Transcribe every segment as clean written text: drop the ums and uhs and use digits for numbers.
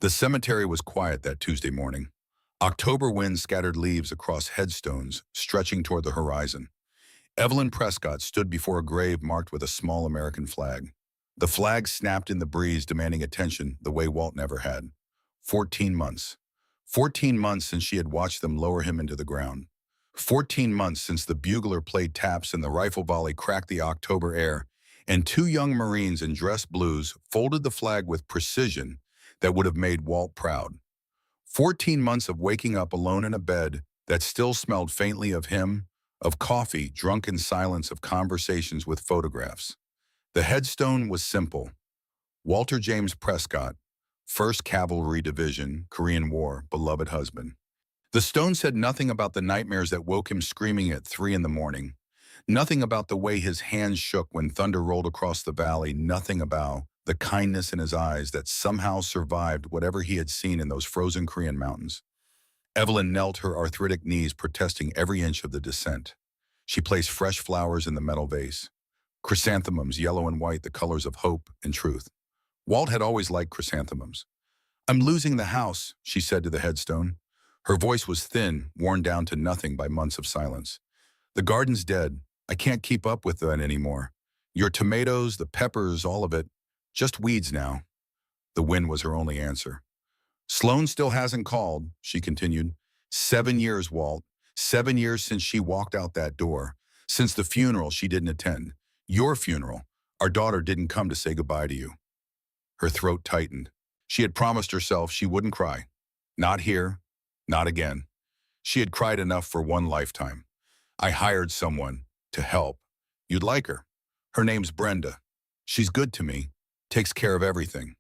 The cemetery was quiet that Tuesday morning. October wind scattered leaves across headstones, stretching toward the horizon. Evelyn Prescott stood before a grave marked with a small American flag. The flag snapped in the breeze, demanding attention the way Walt never had. 14 months. 14 months since she had watched them lower him into the ground. 14 months since the bugler played taps and the rifle volley cracked the October air, and two young Marines in dress blues folded the flag with precision that would have made Walt proud. 14 months of waking up alone in a bed that still smelled faintly of him, of coffee, drunken silence of conversations with photographs. The headstone was simple. Walter James Prescott, 1st Cavalry Division, Korean War, beloved husband. The stone said nothing about the nightmares that woke him screaming at 3 in the morning. Nothing about the way his hands shook when thunder rolled across the valley. Nothing about the kindness in his eyes that somehow survived whatever he had seen in those frozen Korean mountains. Evelyn knelt, her arthritic knees protesting every inch of the descent. She placed fresh flowers in the metal vase. Chrysanthemums, yellow and white, the colors of hope and truth. Walt had always liked chrysanthemums. "I'm losing the house," she said to the headstone. Her voice was thin, worn down to nothing by months of silence. "The garden's dead. I can't keep up with that anymore. Your tomatoes, the peppers, all of it. Just weeds now." The wind was her only answer. "Sloan still hasn't called," she continued. 7 years, Walt. 7 years since she walked out that door. Since the funeral she didn't attend. Your funeral. Our daughter didn't come to say goodbye to you." Her throat tightened. She had promised herself she wouldn't cry. Not here. Not again. She had cried enough for one lifetime. "I hired someone to help. You'd like her. Her name's Brenda. She's good to me. Takes care of everything."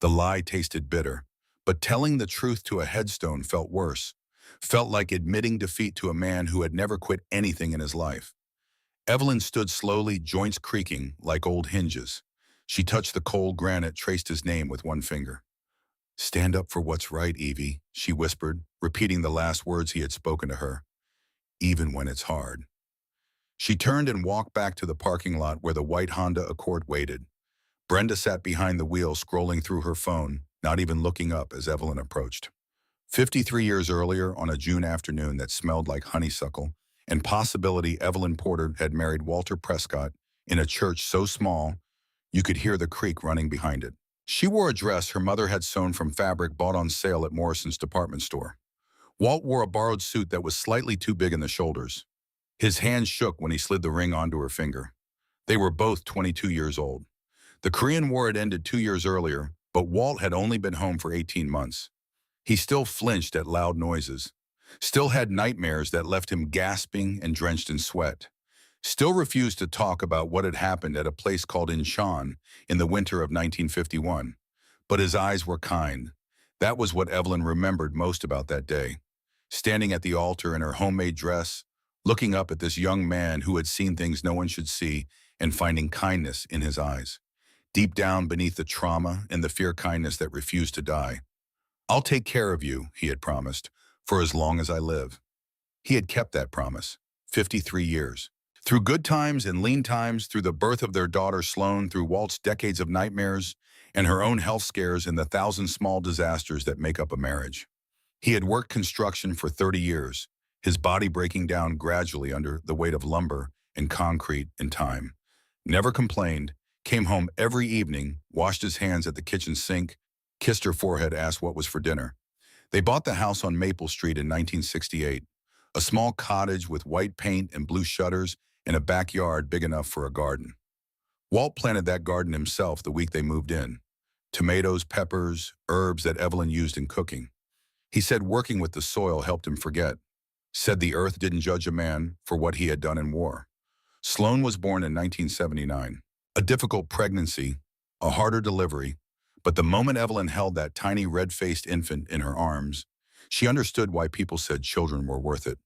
The lie tasted bitter, but telling the truth to a headstone felt worse. Felt like admitting defeat to a man who had never quit anything in his life. Evelyn stood slowly, joints creaking like old hinges. She touched the cold granite, traced his name with one finger. "Stand up for what's right, Evie," she whispered, repeating the last words he had spoken to her. "Even when it's hard." She turned and walked back to the parking lot where the white Honda Accord waited. Brenda sat behind the wheel, scrolling through her phone, not even looking up as Evelyn approached. 53 years earlier, on a June afternoon that smelled like honeysuckle and possibility, Evelyn Porter had married Walter Prescott in a church so small you could hear the creek running behind it. She wore a dress her mother had sewn from fabric bought on sale at Morrison's department store. Walt wore a borrowed suit that was slightly too big in the shoulders. His hand shook when he slid the ring onto her finger. They were both 22 years old. The Korean War had ended 2 years earlier, but Walt had only been home for 18 months. He still flinched at loud noises, still had nightmares that left him gasping and drenched in sweat, still refused to talk about what had happened at a place called Incheon in the winter of 1951. But his eyes were kind. That was what Evelyn remembered most about that day. Standing at the altar in her homemade dress, looking up at this young man who had seen things no one should see and finding kindness in his eyes. Deep down beneath the trauma and the fear, kindness that refused to die. "I'll take care of you," he had promised, "for as long as I live." He had kept that promise. 53 years. Through good times and lean times, through the birth of their daughter Sloan, through Walt's decades of nightmares, and her own health scares and the 1,000 small disasters that make up a marriage. He had worked construction for 30 years, his body breaking down gradually under the weight of lumber and concrete and time. Never complained, came home every evening, washed his hands at the kitchen sink, kissed her forehead, asked what was for dinner. They bought the house on Maple Street in 1968, a small cottage with white paint and blue shutters and a backyard big enough for a garden. Walt planted that garden himself the week they moved in. Tomatoes, peppers, herbs that Evelyn used in cooking. He said working with the soil helped him forget. Said the earth didn't judge a man for what he had done in war. Sloan was born in 1979. A difficult pregnancy, a harder delivery, but the moment Evelyn held that tiny red-faced infant in her arms, she understood why people said children were worth it.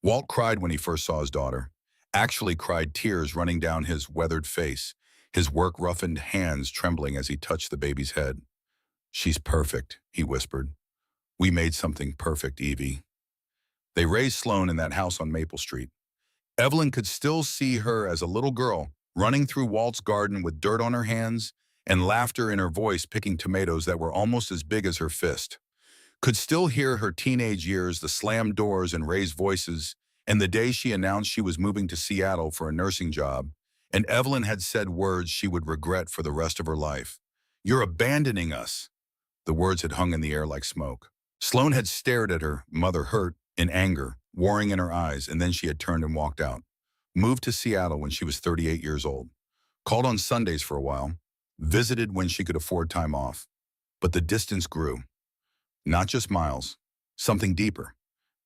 Walt cried when he first saw his daughter. Actually cried, tears running down his weathered face, his work-roughened hands trembling as he touched the baby's head. "She's perfect," he whispered. "We made something perfect, Evie." They raised Sloan in that house on Maple Street. Evelyn could still see her as a little girl, running through Walt's garden with dirt on her hands and laughter in her voice picking tomatoes that were almost as big as her fist. Could still hear her teenage years, the slammed doors and raised voices, and the day she announced she was moving to Seattle for a nursing job, and Evelyn had said words she would regret for the rest of her life. "You're abandoning us." The words had hung in the air like smoke. Sloan had stared at her, mother hurt, in anger, warring in her eyes, and then she had turned and walked out. Moved to Seattle when she was 38 years old. Called on Sundays for a while. Visited when she could afford time off. But the distance grew. Not just miles. Something deeper.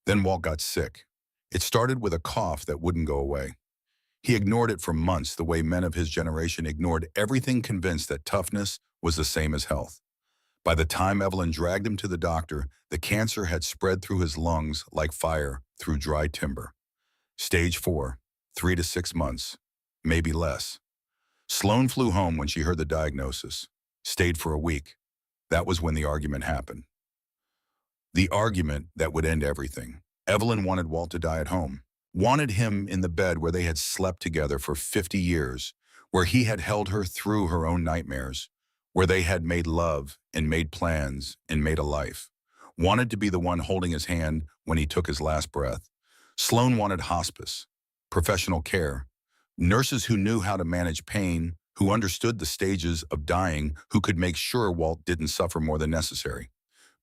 Then Walt got sick. It started with a cough that wouldn't go away. He ignored it for months the way men of his generation ignored everything, convinced that toughness was the same as health. By the time Evelyn dragged him to the doctor, the cancer had spread through his lungs like fire through dry timber. Stage 4, 3 to 6 months, maybe less. Sloan flew home when she heard the diagnosis. Stayed for a week. That was when the argument happened. The argument that would end everything. Evelyn wanted Walt to die at home. Wanted him in the bed where they had slept together for 50 years, where he had held her through her own nightmares, where they had made love and made plans and made a life. Wanted to be the one holding his hand when he took his last breath. Sloan wanted hospice, professional care, nurses who knew how to manage pain, who understood the stages of dying, who could make sure Walt didn't suffer more than necessary.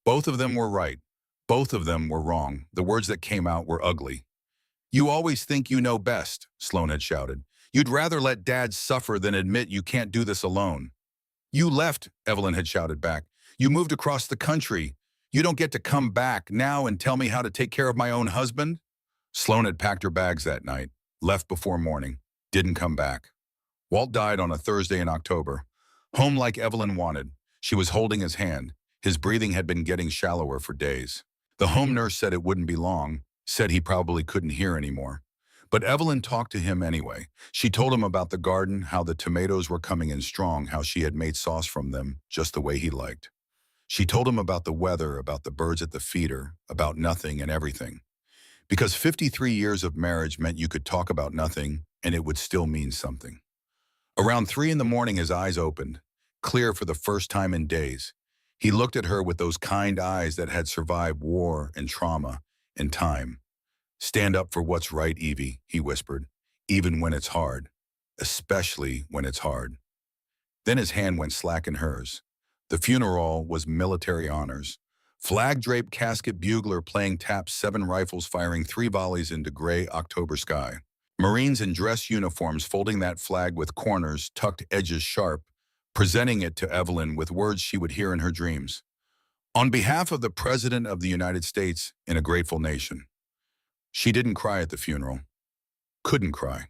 Both of them were right. Both of them were wrong. The words that came out were ugly. "You always think you know best," Sloan had shouted. "You'd rather let Dad suffer than admit you can't do this alone." "You left," Evelyn had shouted back. "You moved across the country. You don't get to come back now and tell me how to take care of my own husband." Sloan had packed her bags that night, left before morning, didn't come back. Walt died on a Thursday in October. Home like Evelyn wanted. She was holding his hand. His breathing had been getting shallower for days. The home nurse said it wouldn't be long, said he probably couldn't hear anymore. But Evelyn talked to him anyway. She told him about the garden, how the tomatoes were coming in strong, how she had made sauce from them just the way he liked. She told him about the weather, about the birds at the feeder, about nothing and everything. Because 53 years of marriage meant you could talk about nothing and it would still mean something. Around 3 in the morning, his eyes opened, clear for the first time in days. He looked at her with those kind eyes that had survived war and trauma and time. "Stand up for what's right, Evie," he whispered, "even when it's hard, especially when it's hard." Then his hand went slack in hers. The funeral was military honors. Flag-draped casket, bugler playing taps, 7 rifles firing 3 volleys into gray October sky. Marines in dress uniforms folding that flag with corners, tucked edges sharp, presenting it to Evelyn with words she would hear in her dreams. "On behalf of the President of the United States in a grateful nation." She didn't cry at the funeral. Couldn't cry.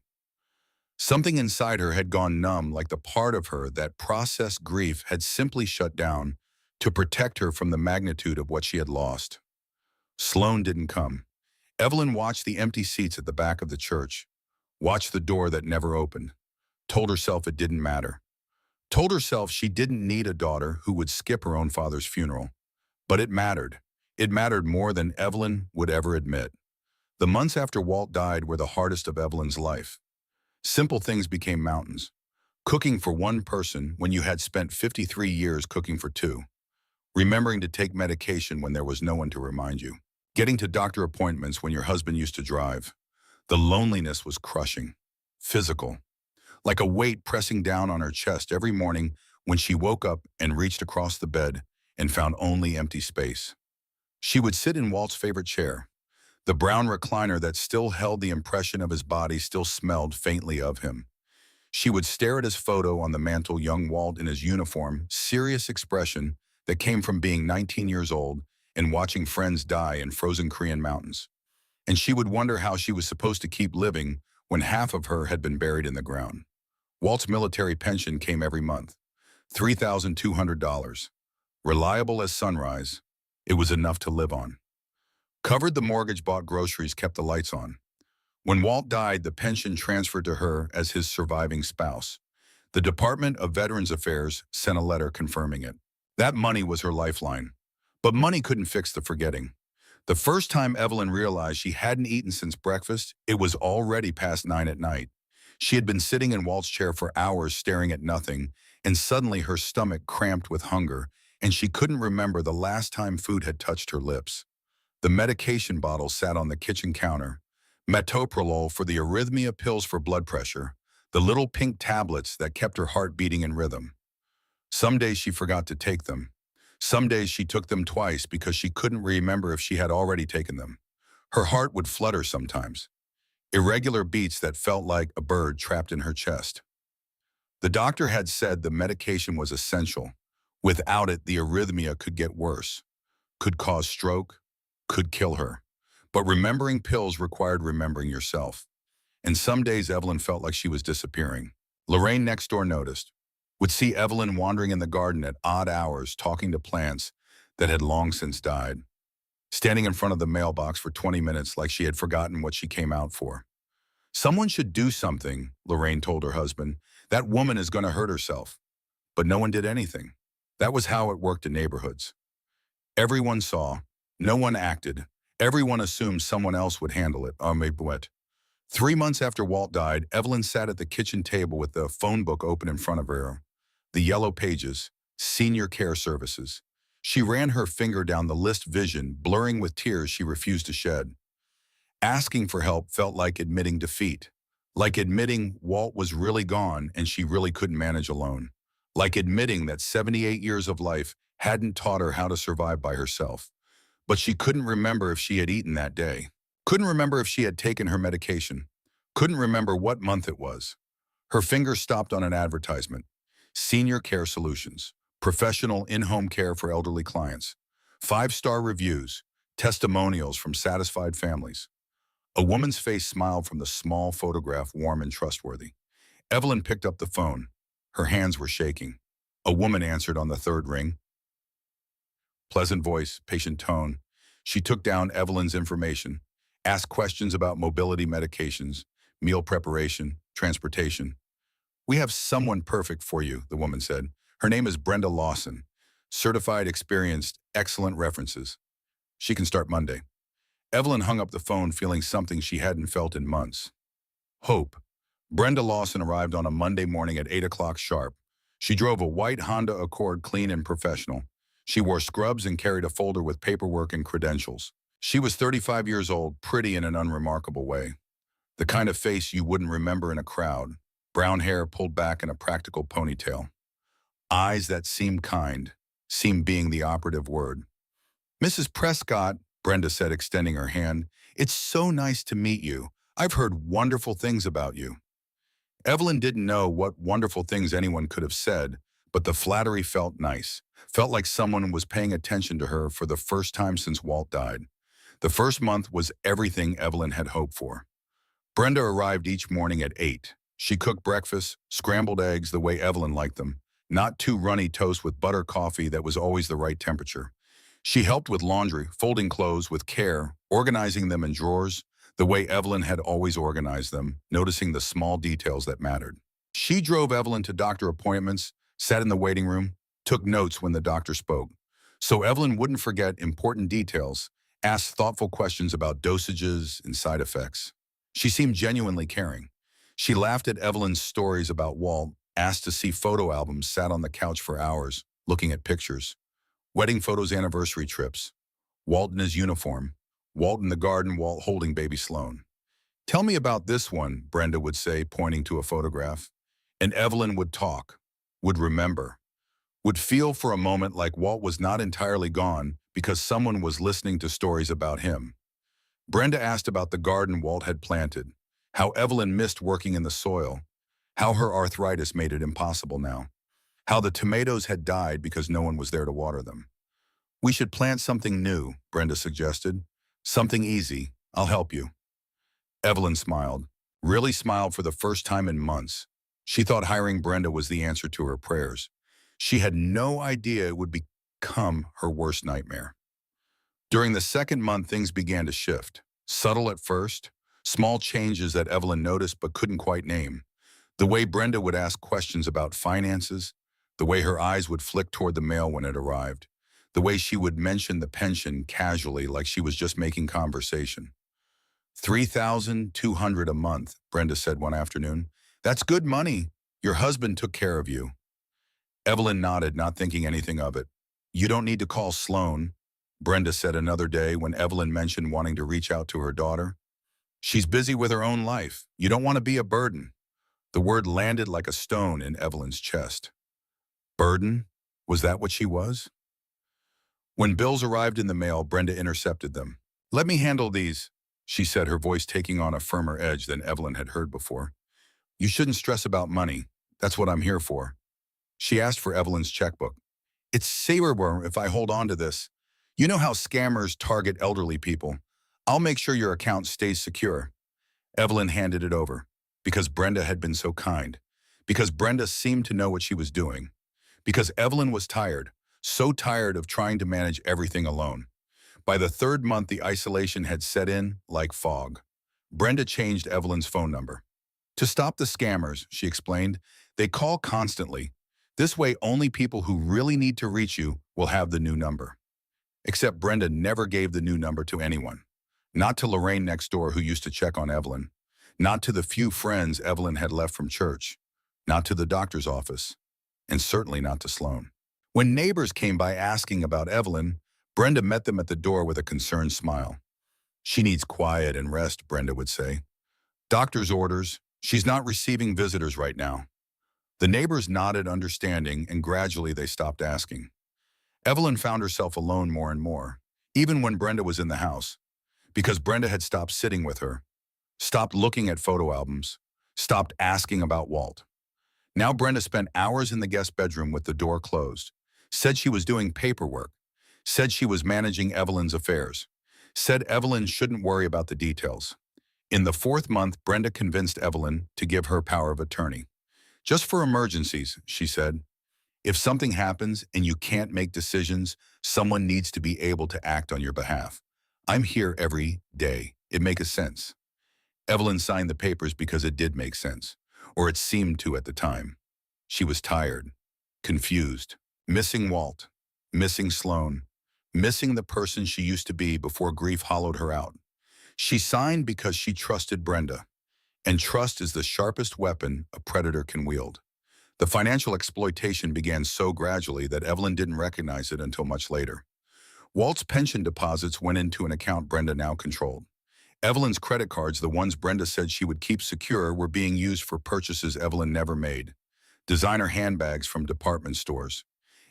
Something inside her had gone numb, like the part of her that processed grief had simply shut down to protect her from the magnitude of what she had lost. Sloan didn't come. Evelyn watched the empty seats at the back of the church, watched the door that never opened, told herself it didn't matter. Told herself she didn't need a daughter who would skip her own father's funeral. But it mattered. It mattered more than Evelyn would ever admit. The months after Walt died were the hardest of Evelyn's life. Simple things became mountains. Cooking for one person when you had spent 53 years cooking for 2. Remembering to take medication when there was no one to remind you. Getting to doctor appointments when your husband used to drive. The loneliness was crushing. Physical. Like a weight pressing down on her chest every morning when she woke up and reached across the bed and found only empty space. She would sit in Walt's favorite chair. The brown recliner that still held the impression of his body still smelled faintly of him. She would stare at his photo on the mantel, young Walt in his uniform, serious expression that came from being 19 years old and watching friends die in frozen Korean mountains. And she would wonder how she was supposed to keep living when half of her had been buried in the ground. Walt's military pension came every month, $3,200. Reliable as sunrise, it was enough to live on. Covered the mortgage, bought groceries, kept the lights on. When Walt died, the pension transferred to her as his surviving spouse. The Department of Veterans Affairs sent a letter confirming it. That money was her lifeline. But money couldn't fix the forgetting. The first time Evelyn realized she hadn't eaten since breakfast, it was already past 9 at night. She had been sitting in Walt's chair for hours staring at nothing, and suddenly her stomach cramped with hunger, and she couldn't remember the last time food had touched her lips. The medication bottle sat on the kitchen counter. Metoprolol for the arrhythmia, pills for blood pressure, the little pink tablets that kept her heart beating in rhythm. Some days she forgot to take them. Some days she took them twice because she couldn't remember if she had already taken them. Her heart would flutter sometimes, irregular beats that felt like a bird trapped in her chest. The doctor had said the medication was essential. Without it, the arrhythmia could get worse, could cause stroke, could kill her. But remembering pills required remembering yourself. And some days Evelyn felt like she was disappearing. Lorraine next door noticed, would see Evelyn wandering in the garden at odd hours, talking to plants that had long since died, standing in front of the mailbox for 20 minutes like she had forgotten what she came out for. Someone should do something, Lorraine told her husband. That woman is going to hurt herself. But no one did anything. That was how it worked in neighborhoods. Everyone saw, no one acted. Everyone assumed someone else would handle it. 3 months after Walt died, Evelyn sat at the kitchen table with the phone book open in front of her. The yellow pages, senior care services. She ran her finger down the list, vision blurring with tears she refused to shed. Asking for help felt like admitting defeat. Like admitting Walt was really gone and she really couldn't manage alone. Like admitting that 78 years of life hadn't taught her how to survive by herself. But she couldn't remember if she had eaten that day. Couldn't remember if she had taken her medication. Couldn't remember what month it was. Her finger stopped on an advertisement. Senior Care Solutions. Professional in-home care for elderly clients. 5-star reviews. Testimonials from satisfied families. A woman's face smiled from the small photograph, warm and trustworthy. Evelyn picked up the phone. Her hands were shaking. A woman answered on the third ring. Pleasant voice, patient tone. She took down Evelyn's information, asked questions about mobility medications, meal preparation, transportation. We have someone perfect for you, the woman said. Her name is Brenda Lawson. Certified, experienced, excellent references. She can start Monday. Evelyn hung up the phone feeling something she hadn't felt in months. Hope. Brenda Lawson arrived on a Monday morning at 8 o'clock sharp. She drove a white Honda Accord, clean and professional. She wore scrubs and carried a folder with paperwork and credentials. She was 35 years old, pretty in an unremarkable way. The kind of face you wouldn't remember in a crowd. Brown hair pulled back in a practical ponytail. Eyes that seemed kind, seemed being the operative word. Mrs. Prescott, Brenda said, extending her hand, it's so nice to meet you. I've heard wonderful things about you. Evelyn didn't know what wonderful things anyone could have said, but the flattery felt nice, felt like someone was paying attention to her for the first time since Walt died. The first month was everything Evelyn had hoped for. Brenda arrived each morning at 8. She cooked breakfast, scrambled eggs the way Evelyn liked them, not too runny toast with butter coffee that was always the right temperature. She helped with laundry, folding clothes with care, organizing them in drawers, the way Evelyn had always organized them, noticing the small details that mattered. She drove Evelyn to doctor appointments, sat in the waiting room, took notes when the doctor spoke. So Evelyn wouldn't forget important details, asked thoughtful questions about dosages and side effects. She seemed genuinely caring. She laughed at Evelyn's stories about Walt, asked to see photo albums, sat on the couch for hours, looking at pictures. Wedding photos, anniversary trips. Walt in his uniform. Walt in the garden, Walt holding baby Sloane. Tell me about this one, Brenda would say, pointing to a photograph. And Evelyn would talk, would remember, would feel for a moment like Walt was not entirely gone because someone was listening to stories about him. Brenda asked about the garden Walt had planted, how Evelyn missed working in the soil, how her arthritis made it impossible now, how the tomatoes had died because no one was there to water them. We should plant something new, Brenda suggested. Something easy. I'll help you. Evelyn smiled, really smiled for the first time in months. She thought hiring Brenda was the answer to her prayers. She had no idea it would become her worst nightmare. During the second month, things began to shift. Subtle at first, small changes that Evelyn noticed but couldn't quite name. The way Brenda would ask questions about finances, the way her eyes would flick toward the mail when it arrived, the way she would mention the pension casually like she was just making conversation. $3,200 a month, Brenda said one afternoon. That's good money. Your husband took care of you. Evelyn nodded, not thinking anything of it. You don't need to call Sloan, Brenda said another day when Evelyn mentioned wanting to reach out to her daughter. She's busy with her own life. You don't want to be a burden. The word landed like a stone in Evelyn's chest. Burden? Was that what she was? When bills arrived in the mail, Brenda intercepted them. Let me handle these, she said, her voice taking on a firmer edge than Evelyn had heard before. You shouldn't stress about money. That's what I'm here for. She asked for Evelyn's checkbook. It's safer if I hold on to this. You know how scammers target elderly people. I'll make sure your account stays secure. Evelyn handed it over, because Brenda had been so kind, because Brenda seemed to know what she was doing, because Evelyn was tired, so tired of trying to manage everything alone. By the third month, the isolation had set in like fog. Brenda changed Evelyn's phone number. To stop the scammers, she explained, they call constantly. This way, only people who really need to reach you will have the new number. Except Brenda never gave the new number to anyone. Not to Lorraine next door, who used to check on Evelyn. Not to the few friends Evelyn had left from church. Not to the doctor's office. And certainly not to Sloan. When neighbors came by asking about Evelyn, Brenda met them at the door with a concerned smile. She needs quiet and rest, Brenda would say. Doctor's orders. She's not receiving visitors right now. The neighbors nodded understanding, and gradually they stopped asking. Evelyn found herself alone more and more, even when Brenda was in the house, because Brenda had stopped sitting with her, stopped looking at photo albums, stopped asking about Walt. Now Brenda spent hours in the guest bedroom with the door closed, said she was doing paperwork, said she was managing Evelyn's affairs, said Evelyn shouldn't worry about the details. In the fourth month, Brenda convinced Evelyn to give her power of attorney. Just for emergencies, she said. If something happens and you can't make decisions, someone needs to be able to act on your behalf. I'm here every day. It makes sense. Evelyn signed the papers because it did make sense, or it seemed to at the time. She was tired, confused, missing Walt, missing Sloan, missing the person she used to be before grief hollowed her out. She signed because she trusted Brenda, and trust is the sharpest weapon a predator can wield. The financial exploitation began so gradually that Evelyn didn't recognize it until much later. Walt's pension deposits went into an account Brenda now controlled. Evelyn's credit cards, the ones Brenda said she would keep secure, were being used for purchases Evelyn never made. Designer handbags from department stores.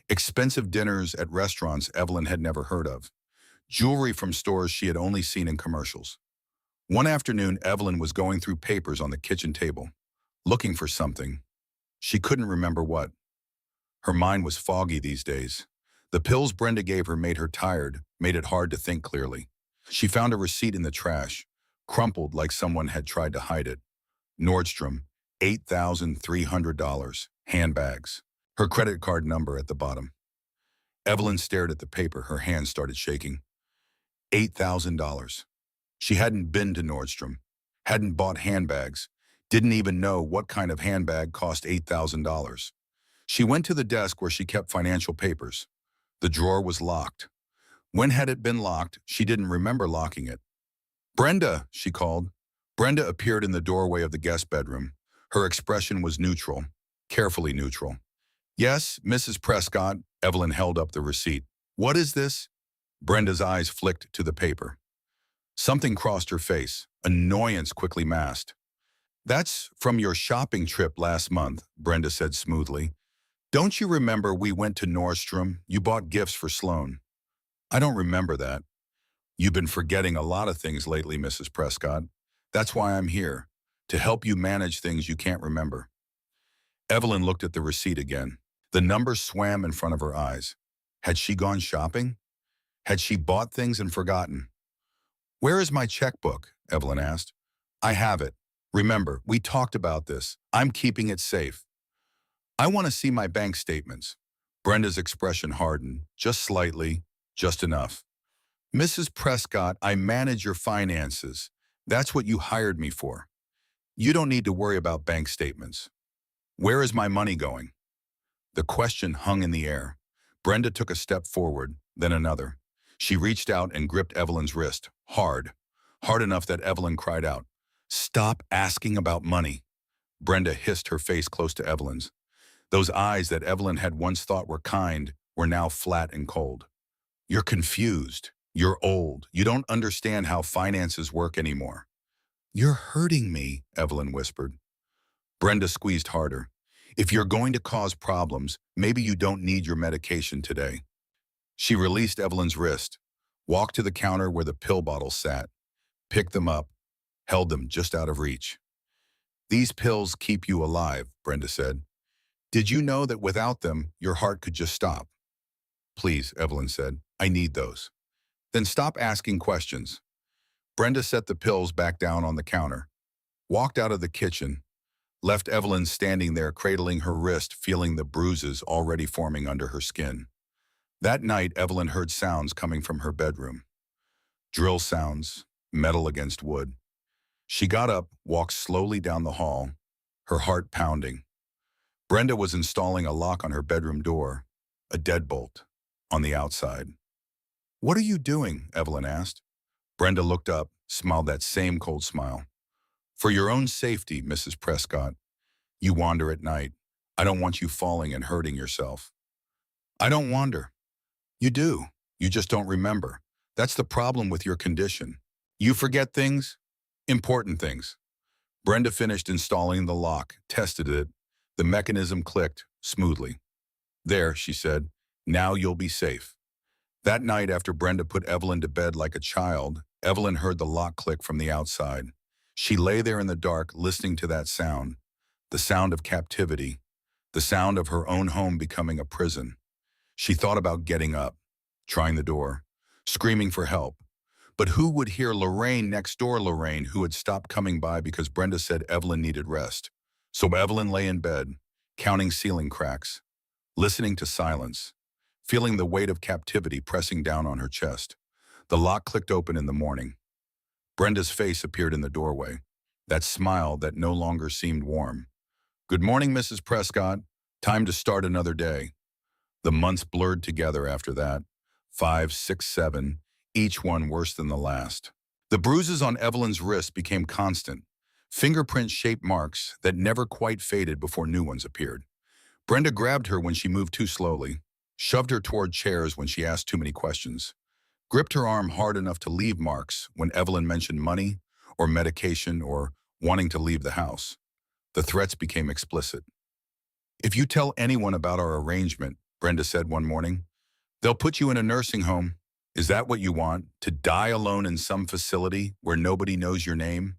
Expensive dinners at restaurants Evelyn had never heard of. Jewelry from stores she had only seen in commercials. One afternoon, Evelyn was going through papers on the kitchen table, looking for something. She couldn't remember what. Her mind was foggy these days. The pills Brenda gave her made her tired, made it hard to think clearly. She found a receipt in the trash, crumpled like someone had tried to hide it. Nordstrom, $8,300, handbags. Her credit card number at the bottom. Evelyn stared at the paper, her hands started shaking. $8,000. She hadn't been to Nordstrom, hadn't bought handbags, didn't even know what kind of handbag cost $8,000. She went to the desk where she kept financial papers. The drawer was locked. When had it been locked? She didn't remember locking it. Brenda, she called. Brenda appeared in the doorway of the guest bedroom. Her expression was neutral, carefully neutral. Yes, Mrs. Prescott, Evelyn held up the receipt. What is this? Brenda's eyes flicked to the paper. Something crossed her face, annoyance quickly masked. That's from your shopping trip last month, Brenda said smoothly. Don't you remember we went to Nordstrom? You bought gifts for Sloan. I don't remember that. You've been forgetting a lot of things lately, Mrs. Prescott. That's why I'm here, to help you manage things you can't remember. Evelyn looked at the receipt again. The numbers swam in front of her eyes. Had she gone shopping? Had she bought things and forgotten? Where is my checkbook? Evelyn asked. I have it. Remember, we talked about this. I'm keeping it safe. I want to see my bank statements. Brenda's expression hardened, just slightly, just enough. Mrs. Prescott, I manage your finances. That's what you hired me for. You don't need to worry about bank statements. Where is my money going? The question hung in the air. Brenda took a step forward, then another. She reached out and gripped Evelyn's wrist, hard enough that Evelyn cried out, Stop asking about money. Brenda hissed, her face close to Evelyn's. Those eyes that Evelyn had once thought were kind were now flat and cold. You're confused. You're old. You don't understand how finances work anymore. You're hurting me, Evelyn whispered. Brenda squeezed harder. If you're going to cause problems, maybe you don't need your medication today. She released Evelyn's wrist, walked to the counter where the pill bottles sat, picked them up, held them just out of reach. These pills keep you alive, Brenda said. Did you know that without them, your heart could just stop? Please, Evelyn said. I need those. Then stop asking questions. Brenda set the pills back down on the counter, walked out of the kitchen, left Evelyn standing there cradling her wrist, feeling the bruises already forming under her skin. That night, Evelyn heard sounds coming from her bedroom. Drill sounds, metal against wood. She got up, walked slowly down the hall, her heart pounding. Brenda was installing a lock on her bedroom door, a deadbolt, on the outside. What are you doing? Evelyn asked. Brenda looked up, smiled that same cold smile. For your own safety, Mrs. Prescott. You wander at night. I don't want you falling and hurting yourself. I don't wander. You do. You just don't remember. That's the problem with your condition. You forget things, important things. Brenda finished installing the lock, tested it. The mechanism clicked smoothly. There, she said, now you'll be safe. That night, after Brenda put Evelyn to bed like a child, Evelyn heard the lock click from the outside. She lay there in the dark, listening to that sound, the sound of captivity, the sound of her own home becoming a prison. She thought about getting up, trying the door, screaming for help. But who would hear Lorraine next door, Lorraine, who had stopped coming by because Brenda said Evelyn needed rest? So Evelyn lay in bed, counting ceiling cracks, listening to silence, feeling the weight of captivity pressing down on her chest. The lock clicked open in the morning. Brenda's face appeared in the doorway, that smile that no longer seemed warm. Good morning, Mrs. Prescott. Time to start another day. The months blurred together after that. 5, 6, 7, each one worse than the last. The bruises on Evelyn's wrist became constant, fingerprint-shaped marks that never quite faded before new ones appeared. Brenda grabbed her when she moved too slowly, shoved her toward chairs when she asked too many questions, gripped her arm hard enough to leave marks when Evelyn mentioned money or medication or wanting to leave the house. The threats became explicit. If you tell anyone about our arrangement, Brenda said one morning, they'll put you in a nursing home. Is that what you want, to die alone in some facility where nobody knows your name?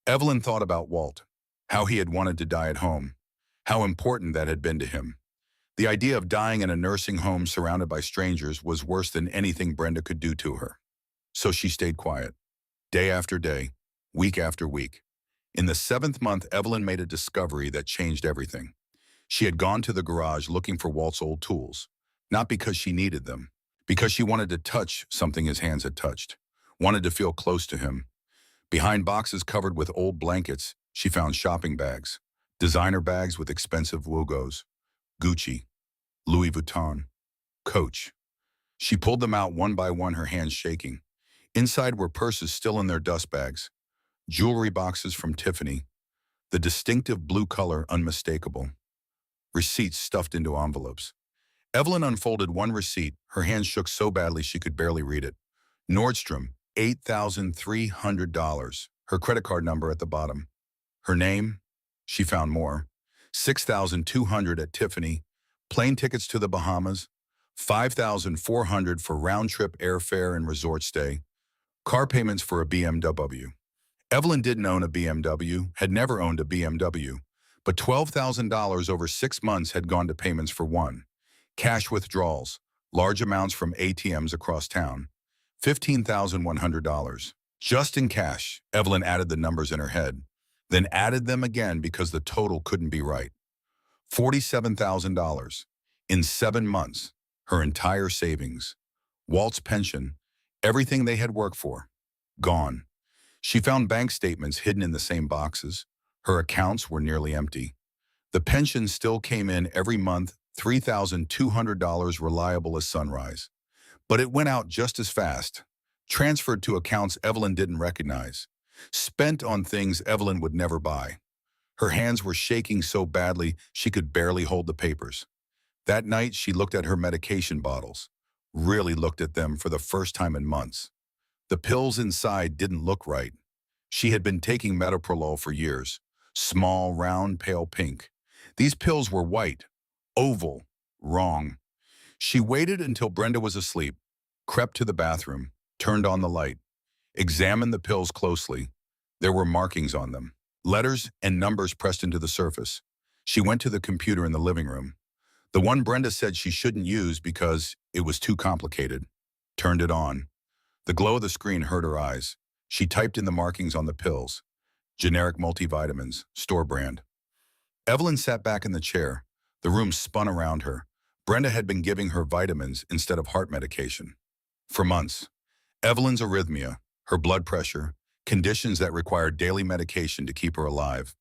Evelyn thought about Walt, how he had wanted to die at home, how important that had been to him. The idea of dying in a nursing home surrounded by strangers was worse than anything Brenda could do to her. So she stayed quiet, day after day, week after week. In the 7th month, Evelyn made a discovery that changed everything. She had gone to the garage looking for Walt's old tools, not because she needed them, because she wanted to touch something his hands had touched, wanted to feel close to him. Behind boxes covered with old blankets, she found shopping bags, designer bags with expensive logos, Gucci, Louis Vuitton, Coach. She pulled them out one by one, her hands shaking. Inside were purses still in their dust bags, jewelry boxes from Tiffany, the distinctive blue color unmistakable, receipts stuffed into envelopes. Evelyn unfolded one receipt, her hands shook so badly she could barely read it. Nordstrom, $8,300, her credit card number at the bottom. Her name? She found more. $6,200 at Tiffany, plane tickets to the Bahamas, $5,400 for round-trip airfare and resort stay, car payments for a BMW. Evelyn didn't own a BMW, had never owned a BMW, but $12,000 over 6 months had gone to payments for one. Cash withdrawals, large amounts from ATMs across town, $15,100. Just in cash, Evelyn added the numbers in her head, then added them again because the total couldn't be right. $47,000. In 7 months, her entire savings, Walt's pension, everything they had worked for, gone. She found bank statements hidden in the same boxes. Her accounts were nearly empty. The pension still came in every month, $3,200 reliable as sunrise. But it went out just as fast, transferred to accounts Evelyn didn't recognize, spent on things Evelyn would never buy. Her hands were shaking so badly she could barely hold the papers. That night, she looked at her medication bottles, really looked at them for the first time in months. The pills inside didn't look right. She had been taking metoprolol for years. Small, round, pale pink. These pills were white, oval, wrong. She waited until Brenda was asleep, crept to the bathroom, turned on the light, examined the pills closely. There were markings on them, letters and numbers pressed into the surface. She went to the computer in the living room, the one Brenda said she shouldn't use because it was too complicated. Turned it on. The glow of the screen hurt her eyes. She typed in the markings on the pills. Generic multivitamins, store brand. Evelyn sat back in the chair. The room spun around her. Brenda had been giving her vitamins instead of heart medication. For months. Evelyn's arrhythmia, her blood pressure, conditions that required daily medication to keep her alive,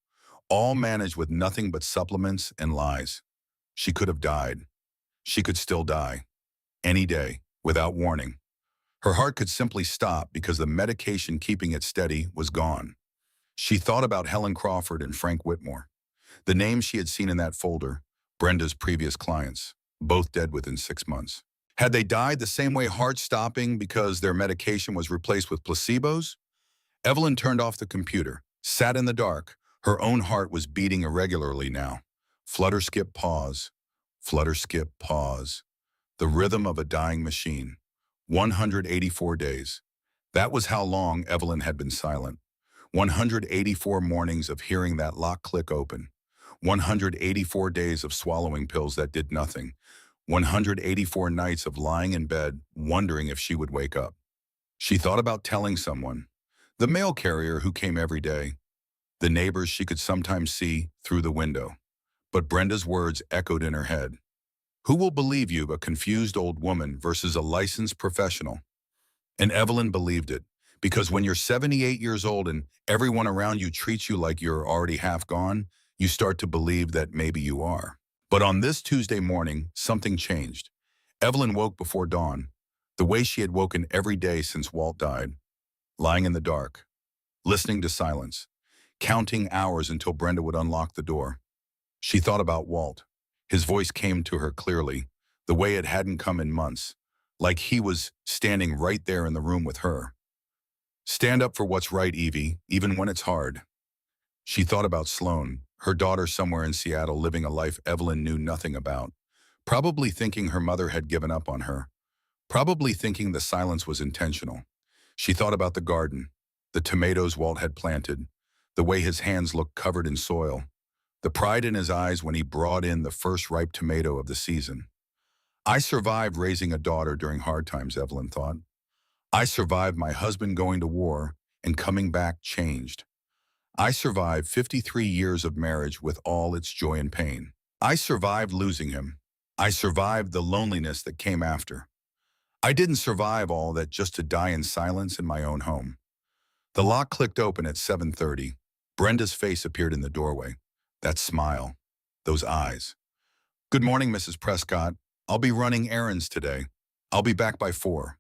all managed with nothing but supplements and lies. She could have died. She could still die. Any day, without warning. Her heart could simply stop because the medication keeping it steady was gone. She thought about Helen Crawford and Frank Whitmore, the names she had seen in that folder, Brenda's previous clients, both dead within 6 months. Had they died the same way, heart stopping because their medication was replaced with placebos? Evelyn turned off the computer, sat in the dark. Her own heart was beating irregularly now. Flutter, skip, pause. Flutter, skip, pause. The rhythm of a dying machine. 184 days. That was how long Evelyn had been silent. 184 mornings of hearing that lock click open. 184 days of swallowing pills that did nothing. 184 nights of lying in bed, wondering if she would wake up. She thought about telling someone. The mail carrier who came every day. The neighbors she could sometimes see through the window. But Brenda's words echoed in her head. Who will believe you, a confused old woman versus a licensed professional? And Evelyn believed it, because when you're 78 years old and everyone around you treats you like you're already half gone, you start to believe that maybe you are. But on this Tuesday morning, something changed. Evelyn woke before dawn, the way she had woken every day since Walt died, lying in the dark, listening to silence, counting hours until Brenda would unlock the door. She thought about Walt. His voice came to her clearly, the way it hadn't come in months, like he was standing right there in the room with her. Stand up for what's right, Evie, even when it's hard. She thought about Sloane, her daughter somewhere in Seattle living a life Evelyn knew nothing about, probably thinking her mother had given up on her, probably thinking the silence was intentional. She thought about the garden, the tomatoes Walt had planted, the way his hands looked covered in soil, the pride in his eyes when he brought in the first ripe tomato of the season. I survived raising a daughter during hard times, Evelyn thought. I survived my husband going to war and coming back changed. I survived 53 years of marriage with all its joy and pain. I survived losing him. I survived the loneliness that came after. I didn't survive all that just to die in silence in my own home. The lock clicked open at 7:30. Brenda's face appeared in the doorway. That smile. Those eyes. Good morning, Mrs. Prescott. I'll be running errands today. I'll be back by 4.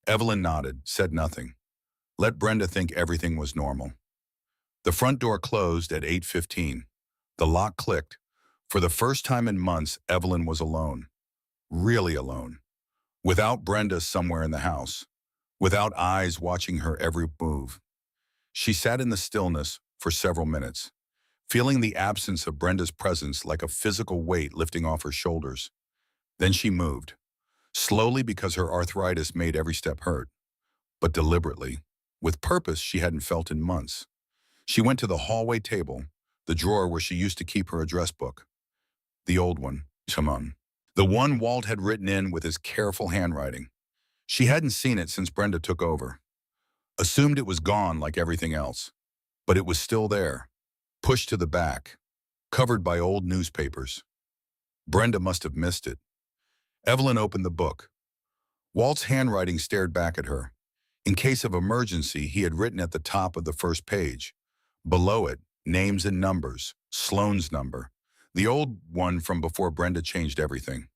Evelyn nodded, said nothing. Let Brenda think everything was normal. The front door closed at 8:15. The lock clicked. For the first time in months, Evelyn was alone. Really alone. Without Brenda somewhere in the house. Without eyes watching her every move. She sat in the stillness for several minutes, feeling the absence of Brenda's presence like a physical weight lifting off her shoulders. Then she moved. Slowly because her arthritis made every step hurt. But deliberately. With purpose she hadn't felt in months. She went to the hallway table, the drawer where she used to keep her address book. The old one, Timon. The one Walt had written in with his careful handwriting. She hadn't seen it since Brenda took over. Assumed it was gone like everything else. But it was still there, pushed to the back, covered by old newspapers. Brenda must have missed it. Evelyn opened the book. Walt's handwriting stared back at her. In case of emergency, he had written at the top of the first page. Below it, names and numbers, Sloane's number, the old one from before Brenda changed everything.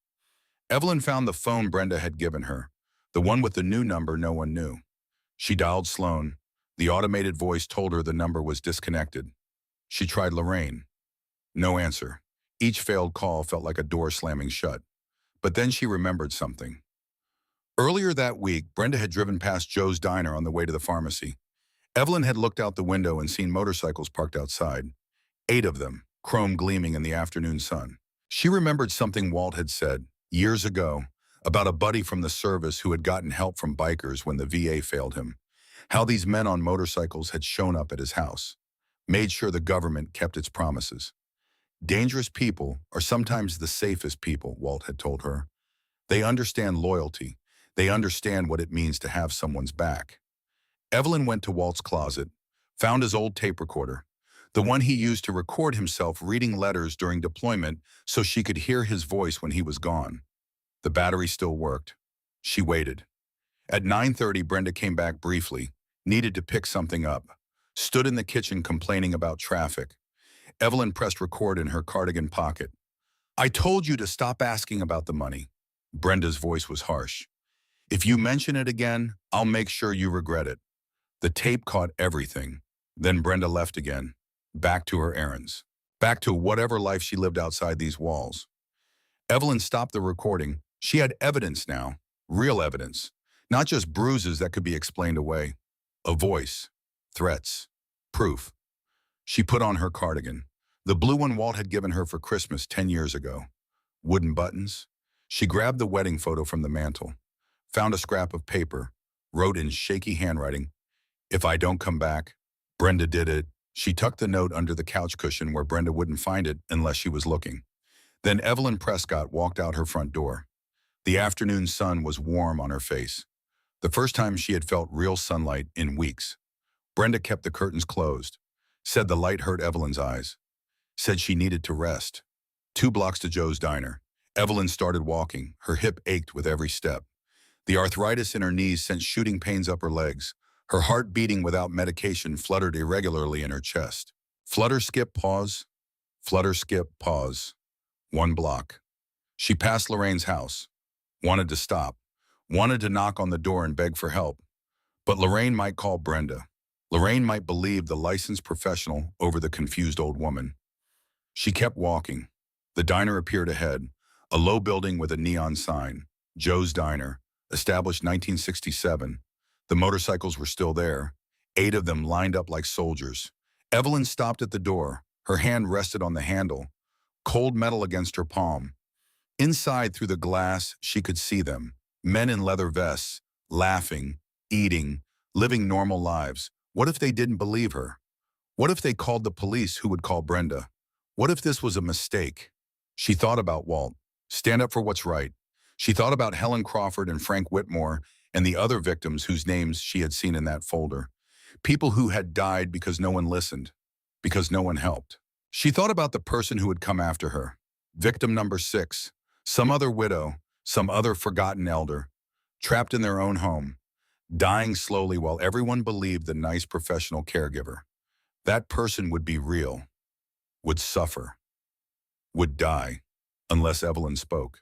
Evelyn found the phone Brenda had given her, the one with the new number no one knew. She dialed Sloane. The automated voice told her the number was disconnected. She tried Lorraine. No answer. Each failed call felt like a door slamming shut. But then she remembered something. Earlier that week, Brenda had driven past Joe's diner on the way to the pharmacy. Evelyn had looked out the window and seen motorcycles parked outside. 8 of them, chrome gleaming in the afternoon sun. She remembered something Walt had said, years ago, about a buddy from the service who had gotten help from bikers when the VA failed him. How these men on motorcycles had shown up at his house. Made sure the government kept its promises. Dangerous people are sometimes the safest people, Walt had told her. They understand loyalty. They understand what it means to have someone's back. Evelyn went to Walt's closet, found his old tape recorder, the one he used to record himself reading letters during deployment so she could hear his voice when he was gone. The battery still worked. She waited. At 9:30, Brenda came back briefly, needed to pick something up, stood in the kitchen complaining about traffic. Evelyn pressed record in her cardigan pocket. "I told you to stop asking about the money." Brenda's voice was harsh. "If you mention it again, I'll make sure you regret it." The tape caught everything. Then Brenda left again, back to her errands, back to whatever life she lived outside these walls. Evelyn stopped the recording. She had evidence now, real evidence, not just bruises that could be explained away. A voice, threats, proof. She put on her cardigan, the blue one Walt had given her for Christmas 10 years ago. Wooden buttons. She grabbed the wedding photo from the mantel, found a scrap of paper, wrote in shaky handwriting, "If I don't come back." Brenda did it. She tucked the note under the couch cushion where Brenda wouldn't find it unless she was looking. Then Evelyn Prescott walked out her front door. The afternoon sun was warm on her face. The first time she had felt real sunlight in weeks. Brenda kept the curtains closed, said the light hurt Evelyn's eyes, said she needed to rest. 2 blocks to Joe's diner. Evelyn started walking. Her hip ached with every step. The arthritis in her knees sent shooting pains up her legs. Her heart beating without medication fluttered irregularly in her chest. Flutter, skip, pause. Flutter, skip, pause. 1 block. She passed Lorraine's house. Wanted to stop. Wanted to knock on the door and beg for help. But Lorraine might call Brenda. Lorraine might believe the licensed professional over the confused old woman. She kept walking. The diner appeared ahead, a low building with a neon sign. Joe's Diner, established 1967. The motorcycles were still there, 8 of them lined up like soldiers. Evelyn stopped at the door. Her hand rested on the handle, cold metal against her palm. Inside, through the glass, she could see them. Men in leather vests, laughing, eating, living normal lives. What if they didn't believe her? What if they called the police, who would call Brenda? What if this was a mistake? She thought about Walt. Stand up for what's right. She thought about Helen Crawford and Frank Whitmore and the other victims whose names she had seen in that folder. People who had died because no one listened, because no one helped. She thought about the person who had come after her. Victim number 6, some other widow, some other forgotten elder, trapped in their own home, dying slowly while everyone believed the nice professional caregiver. That person would be real, would suffer, would die, unless Evelyn spoke.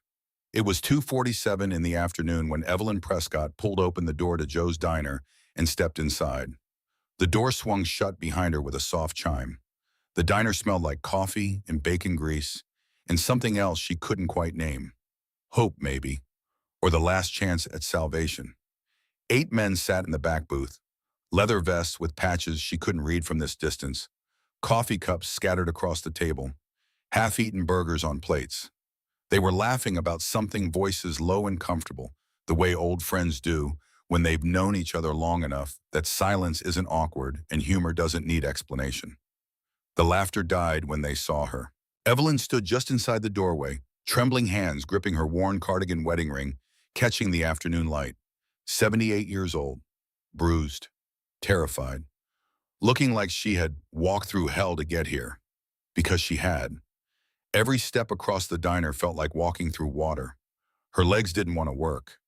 It was 2:47 in the afternoon when Evelyn Prescott pulled open the door to Joe's Diner and stepped inside. The door swung shut behind her with a soft chime. The diner smelled like coffee and bacon grease and something else she couldn't quite name. Hope, maybe, or the last chance at salvation. 8 men sat in the back booth, leather vests with patches she couldn't read from this distance, coffee cups scattered across the table, half-eaten burgers on plates. They were laughing about something, voices low and comfortable, the way old friends do when they've known each other long enough that silence isn't awkward and humor doesn't need explanation. The laughter died when they saw her. Evelyn stood just inside the doorway, trembling hands gripping her worn cardigan wedding ring, catching the afternoon light. 78 years old, bruised, terrified, looking like she had walked through hell to get here, because she had. Every step across the diner felt like walking through water. Her legs didn't want to work.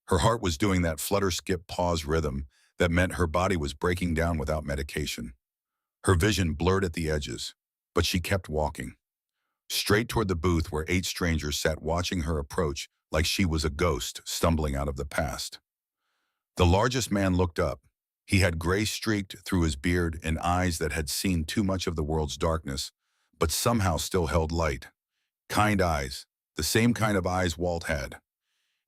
Her heart was doing that flutter, skip, pause rhythm that meant her body was breaking down without medication. Her vision blurred at the edges, but she kept walking, straight toward the booth where 8 strangers sat watching her approach like she was a ghost stumbling out of the past. The largest man looked up, He had gray streaked through his beard and eyes that had seen too much of the world's darkness, but somehow still held light. Kind eyes, the same kind of eyes Walt had.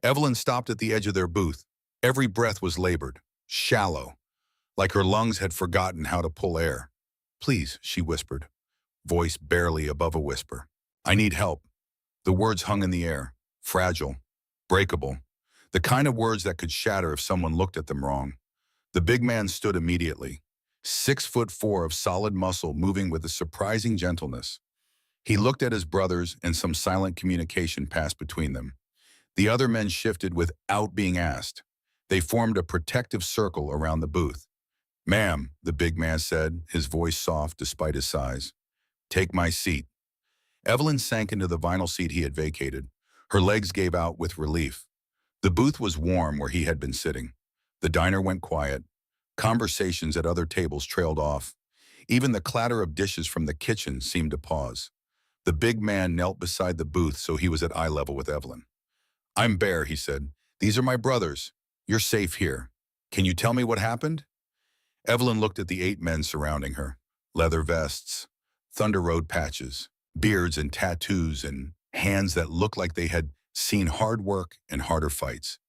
Evelyn stopped at the edge of their booth. Every breath was labored, shallow, like her lungs had forgotten how to pull air. "Please," she whispered, voice barely above a whisper. "I need help." The words hung in the air, fragile, breakable, the kind of words that could shatter if someone looked at them wrong. The big man stood immediately, 6'4" of solid muscle moving with a surprising gentleness. He looked at his brothers and some silent communication passed between them. The other men shifted without being asked. They formed a protective circle around the booth. "Ma'am," the big man said, his voice soft despite his size. "Take my seat." Evelyn sank into the vinyl seat he had vacated. Her legs gave out with relief. The booth was warm where he had been sitting. The diner went quiet. Conversations at other tables trailed off. Even the clatter of dishes from the kitchen seemed to pause. The big man knelt beside the booth so he was at eye level with Evelyn. "I'm Bear," he said. "These are my brothers. You're safe here. Can you tell me what happened?" Evelyn looked at the 8 men surrounding her. Leather vests, Thunder Road patches, beards and tattoos, and hands that looked like they had seen hard work and harder fights.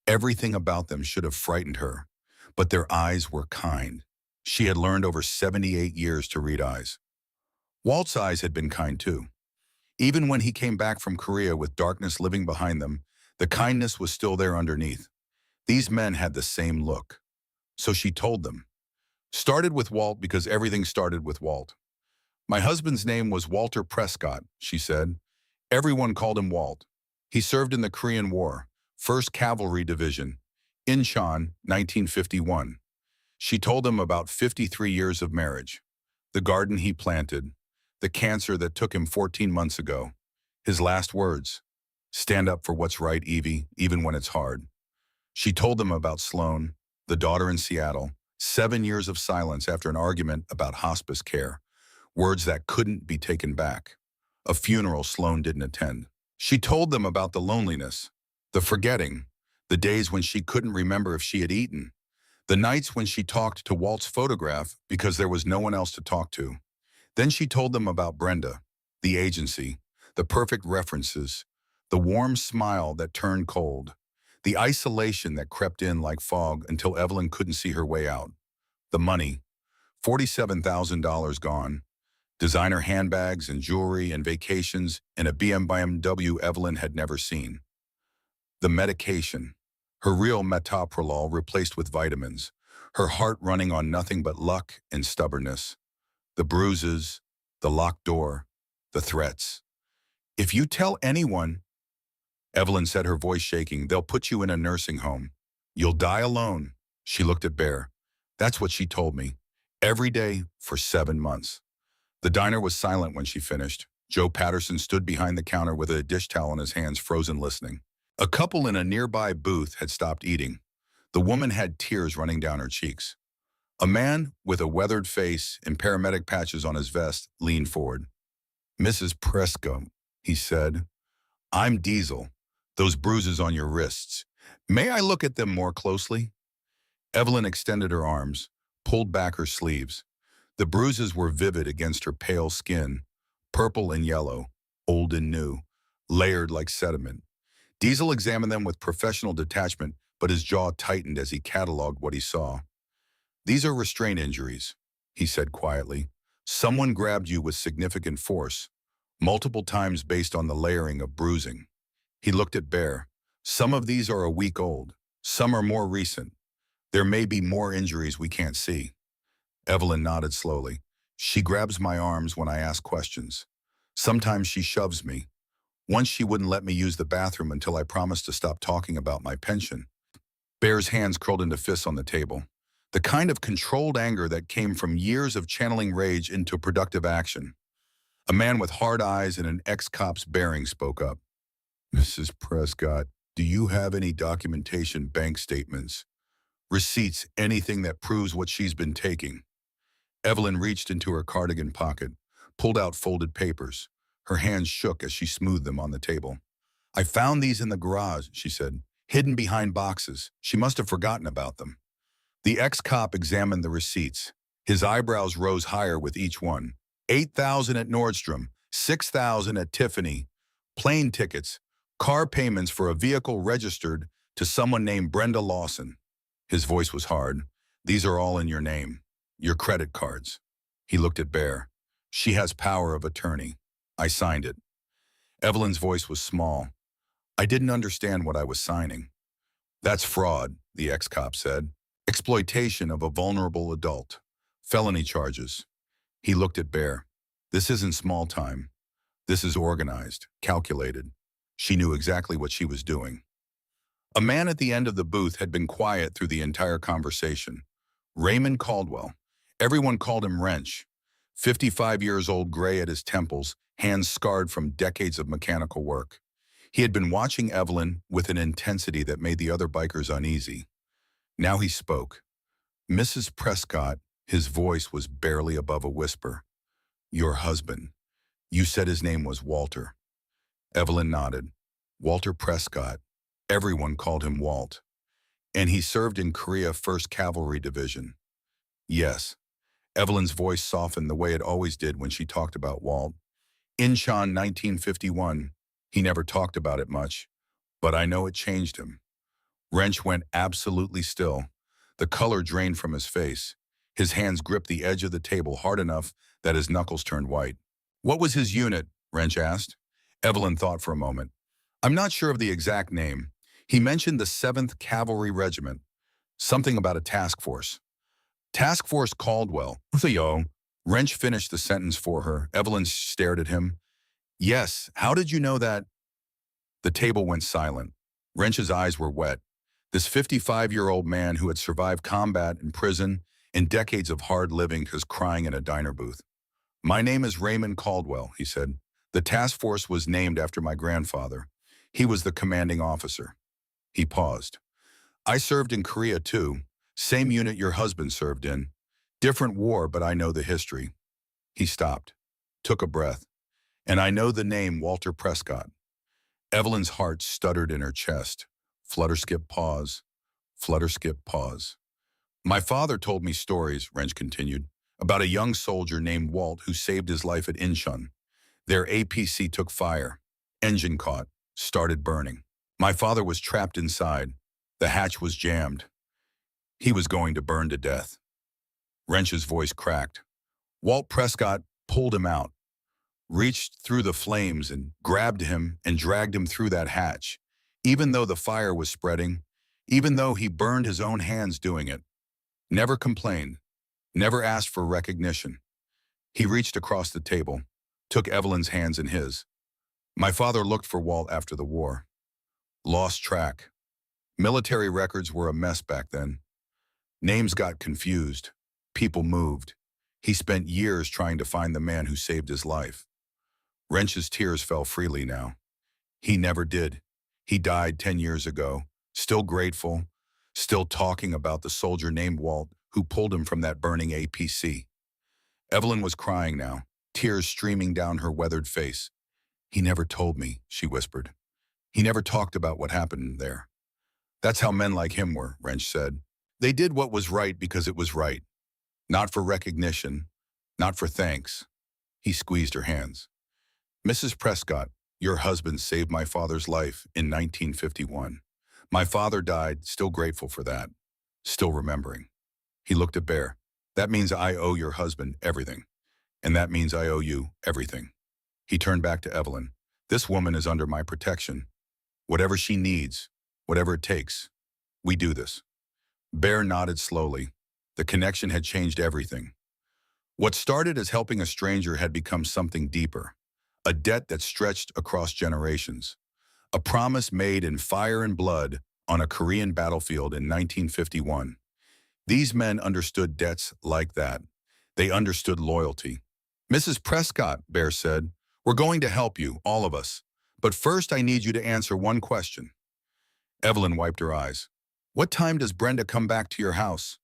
Everything about them should have frightened her, but their eyes were kind. She had learned over 78 years to read eyes. Walt's eyes had been kind too. Even when he came back from Korea with darkness living behind them, the kindness was still there underneath. These men had the same look. So she told them. "Started with Walt because everything started with Walt. My husband's name was Walter Prescott," she said. "Everyone called him Walt. He served in the Korean War, 1st Cavalry Division, Incheon, 1951. She told him about 53 years of marriage, the garden he planted, the cancer that took him 14 months ago. His last words, "Stand up for what's right, Evie, even when it's hard." She told them about Sloan, the daughter in Seattle, 7 years of silence after an argument about hospice care, words that couldn't be taken back. A funeral Sloan didn't attend. She told them about the loneliness, the forgetting, the days when she couldn't remember if she had eaten, the nights when she talked to Walt's photograph because there was no one else to talk to. Then she told them about Brenda, the agency, the perfect references, the warm smile that turned cold, the isolation that crept in like fog until Evelyn couldn't see her way out. The money, $47,000 gone, designer handbags and jewelry and vacations and a BMW Evelyn had never seen. The medication, her real metoprolol replaced with vitamins, her heart running on nothing but luck and stubbornness. The bruises, the locked door, the threats. "If you tell anyone," Evelyn said, her voice shaking, "they'll put you in a nursing home. You'll die alone." She looked at Bear. "That's what she told me. Every day for 7 months. The diner was silent when she finished. Joe Patterson stood behind the counter with a dish towel in his hands, frozen listening. A couple in a nearby booth had stopped eating. The woman had tears running down her cheeks. A man with a weathered face and paramedic patches on his vest leaned forward. "Mrs. Prescott," he said, "I'm Diesel. Those bruises on your wrists. May I look at them more closely?" Evelyn extended her arms, pulled back her sleeves. The bruises were vivid against her pale skin, purple and yellow, old and new, layered like sediment. Diesel examined them with professional detachment, but his jaw tightened as he cataloged what he saw. "These are restraint injuries," he said quietly. "Someone grabbed you with significant force, multiple times based on the layering of bruising." He looked at Bear. "Some of these are a week old. Some are more recent. There may be more injuries we can't see." Evelyn nodded slowly. "She grabs my arms when I ask questions. Sometimes she shoves me. Once she wouldn't let me use the bathroom until I promised to stop talking about my pension." Bear's hands curled into fists on the table. The kind of controlled anger that came from years of channeling rage into productive action. A man with hard eyes and an ex-cop's bearing spoke up. "Mrs. Prescott, do you have any documentation, bank statements, receipts, anything that proves what she's been taking?" Evelyn reached into her cardigan pocket, pulled out folded papers. Her hands shook as she smoothed them on the table. "I found these in the garage," she said, "hidden behind boxes. She must have forgotten about them." The ex-cop examined the receipts. His eyebrows rose higher with each one. 8,000 at Nordstrom, 6,000 at Tiffany, plane tickets, car payments for a vehicle registered to someone named Brenda Lawson. His voice was hard. These are all in your name. Your credit cards. He looked at Bear. She has power of attorney. I signed it. Evelyn's voice was small. I didn't understand what I was signing. That's fraud, the ex-cop said. Exploitation of a vulnerable adult. Felony charges. He looked at Bear. This isn't small time. This is organized, calculated. She knew exactly what she was doing. A man at the end of the booth had been quiet through the entire conversation. Raymond Caldwell. Everyone called him Wrench. 55 years old, gray at his temples, hands scarred from decades of mechanical work. He had been watching Evelyn with an intensity that made the other bikers uneasy. Now he spoke. Mrs. Prescott, his voice was barely above a whisper. Your husband. You said his name was Walter. Evelyn nodded. Walter Prescott. Everyone called him Walt. And he served in Korea 1st Cavalry Division. Yes. Evelyn's voice softened the way it always did when she talked about Walt. Incheon 1951. He never talked about it much, but I know it changed him. Wrench went absolutely still. The color drained from his face. His hands gripped the edge of the table hard enough that his knuckles turned white. What was his unit? Wrench asked. Evelyn thought for a moment. I'm not sure of the exact name. He mentioned the 7th Cavalry Regiment. Something about a task force. Task Force Caldwell. Theo. Wrench finished the sentence for her. Evelyn stared at him. Yes, how did you know that? The table went silent. Wrench's eyes were wet. This 55-year-old man who had survived combat in prison and decades of hard living was crying in a diner booth. My name is Raymond Caldwell, he said. The task force was named after my grandfather. He was the commanding officer. He paused. I served in Korea too. Same unit your husband served in. Different war, but I know the history. He stopped, took a breath. And I know the name Walter Prescott. Evelyn's heart stuttered in her chest. Flutter, skip, pause. Flutter, skip, pause. My father told me stories, Wrench continued, about a young soldier named Walt who saved his life at Incheon. Their APC took fire. Engine caught, started burning. My father was trapped inside. The hatch was jammed. He was going to burn to death. Wrench's voice cracked. Walt Prescott pulled him out, reached through the flames and grabbed him and dragged him through that hatch, even though the fire was spreading, even though he burned his own hands doing it. Never complained, never asked for recognition. He reached across the table, took Evelyn's hands in his. My father looked for Walt after the war. Lost track. Military records were a mess back then. Names got confused. People moved. He spent years trying to find the man who saved his life. Wrench's tears fell freely now. He never did. He died 10 years ago, still grateful, still talking about the soldier named Walt who pulled him from that burning APC. Evelyn was crying now, tears streaming down her weathered face. He never told me, she whispered. He never talked about what happened there. That's how men like him were, Wrench said. They did what was right because it was right. Not for recognition, not for thanks. He squeezed her hands. Mrs. Prescott, your husband saved my father's life in 1951. My father died, still grateful for that, still remembering. He looked at Bear. That means I owe your husband everything. And that means I owe you everything. He turned back to Evelyn. This woman is under my protection. Whatever she needs, whatever it takes, we do this. Bear nodded slowly. The connection had changed everything. What started as helping a stranger had become something deeper. A debt that stretched across generations. A promise made in fire and blood on a Korean battlefield in 1951. These men understood debts like that. They understood loyalty. Mrs. Prescott, Bear said, we're going to help you, all of us. But first I need you to answer one question. Evelyn wiped her eyes. What time does Brenda come back to your house?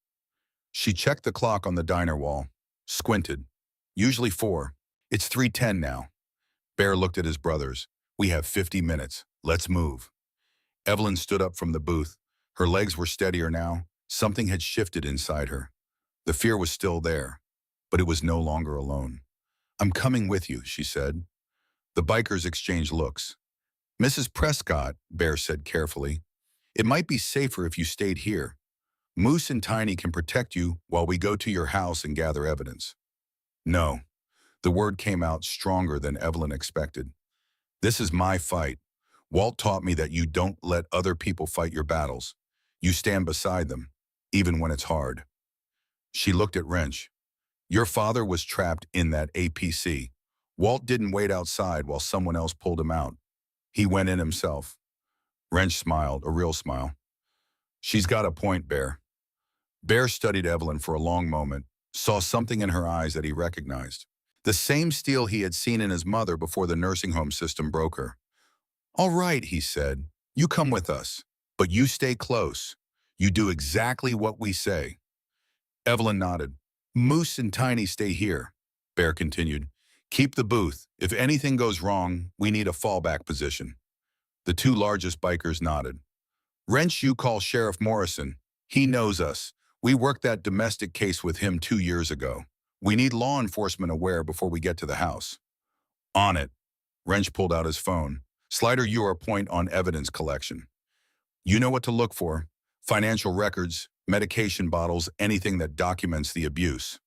She checked the clock on the diner wall, squinted. Usually 4. It's 3:10 now. Bear looked at his brothers. We have 50 minutes. Let's move. Evelyn stood up from the booth. Her legs were steadier now, Something had shifted inside her. The fear was still there, but it was no longer alone. "I'm coming with you," she said. The bikers exchanged looks. "Mrs. Prescott," Bear said carefully, "it might be safer if you stayed here. Moose and Tiny can protect you while we go to your house and gather evidence." "No." The word came out stronger than Evelyn expected. "This is my fight. Walt taught me that you don't let other people fight your battles. You stand beside them, even when it's hard." She looked at Wrench. "Your father was trapped in that APC. Walt didn't wait outside while someone else pulled him out. He went in himself." Wrench smiled, a real smile. "She's got a point, Bear." Bear studied Evelyn for a long moment, saw something in her eyes that he recognized. The same steel he had seen in his mother before the nursing home system broke her. "All right," he said, "you come with us, but you stay close. You do exactly what we say." Evelyn nodded. "Moose and Tiny stay here," Bear continued. "Keep the booth. If anything goes wrong, we need a fallback position." The two largest bikers nodded. "Wrench, you call Sheriff Morrison. He knows us. We worked that domestic case with him 2 years ago. We need law enforcement aware before we get to the house." "On it." Wrench pulled out his phone. "Slider, you are a point on evidence collection. You know what to look for. Financial records, medication bottles, anything that documents the abuse."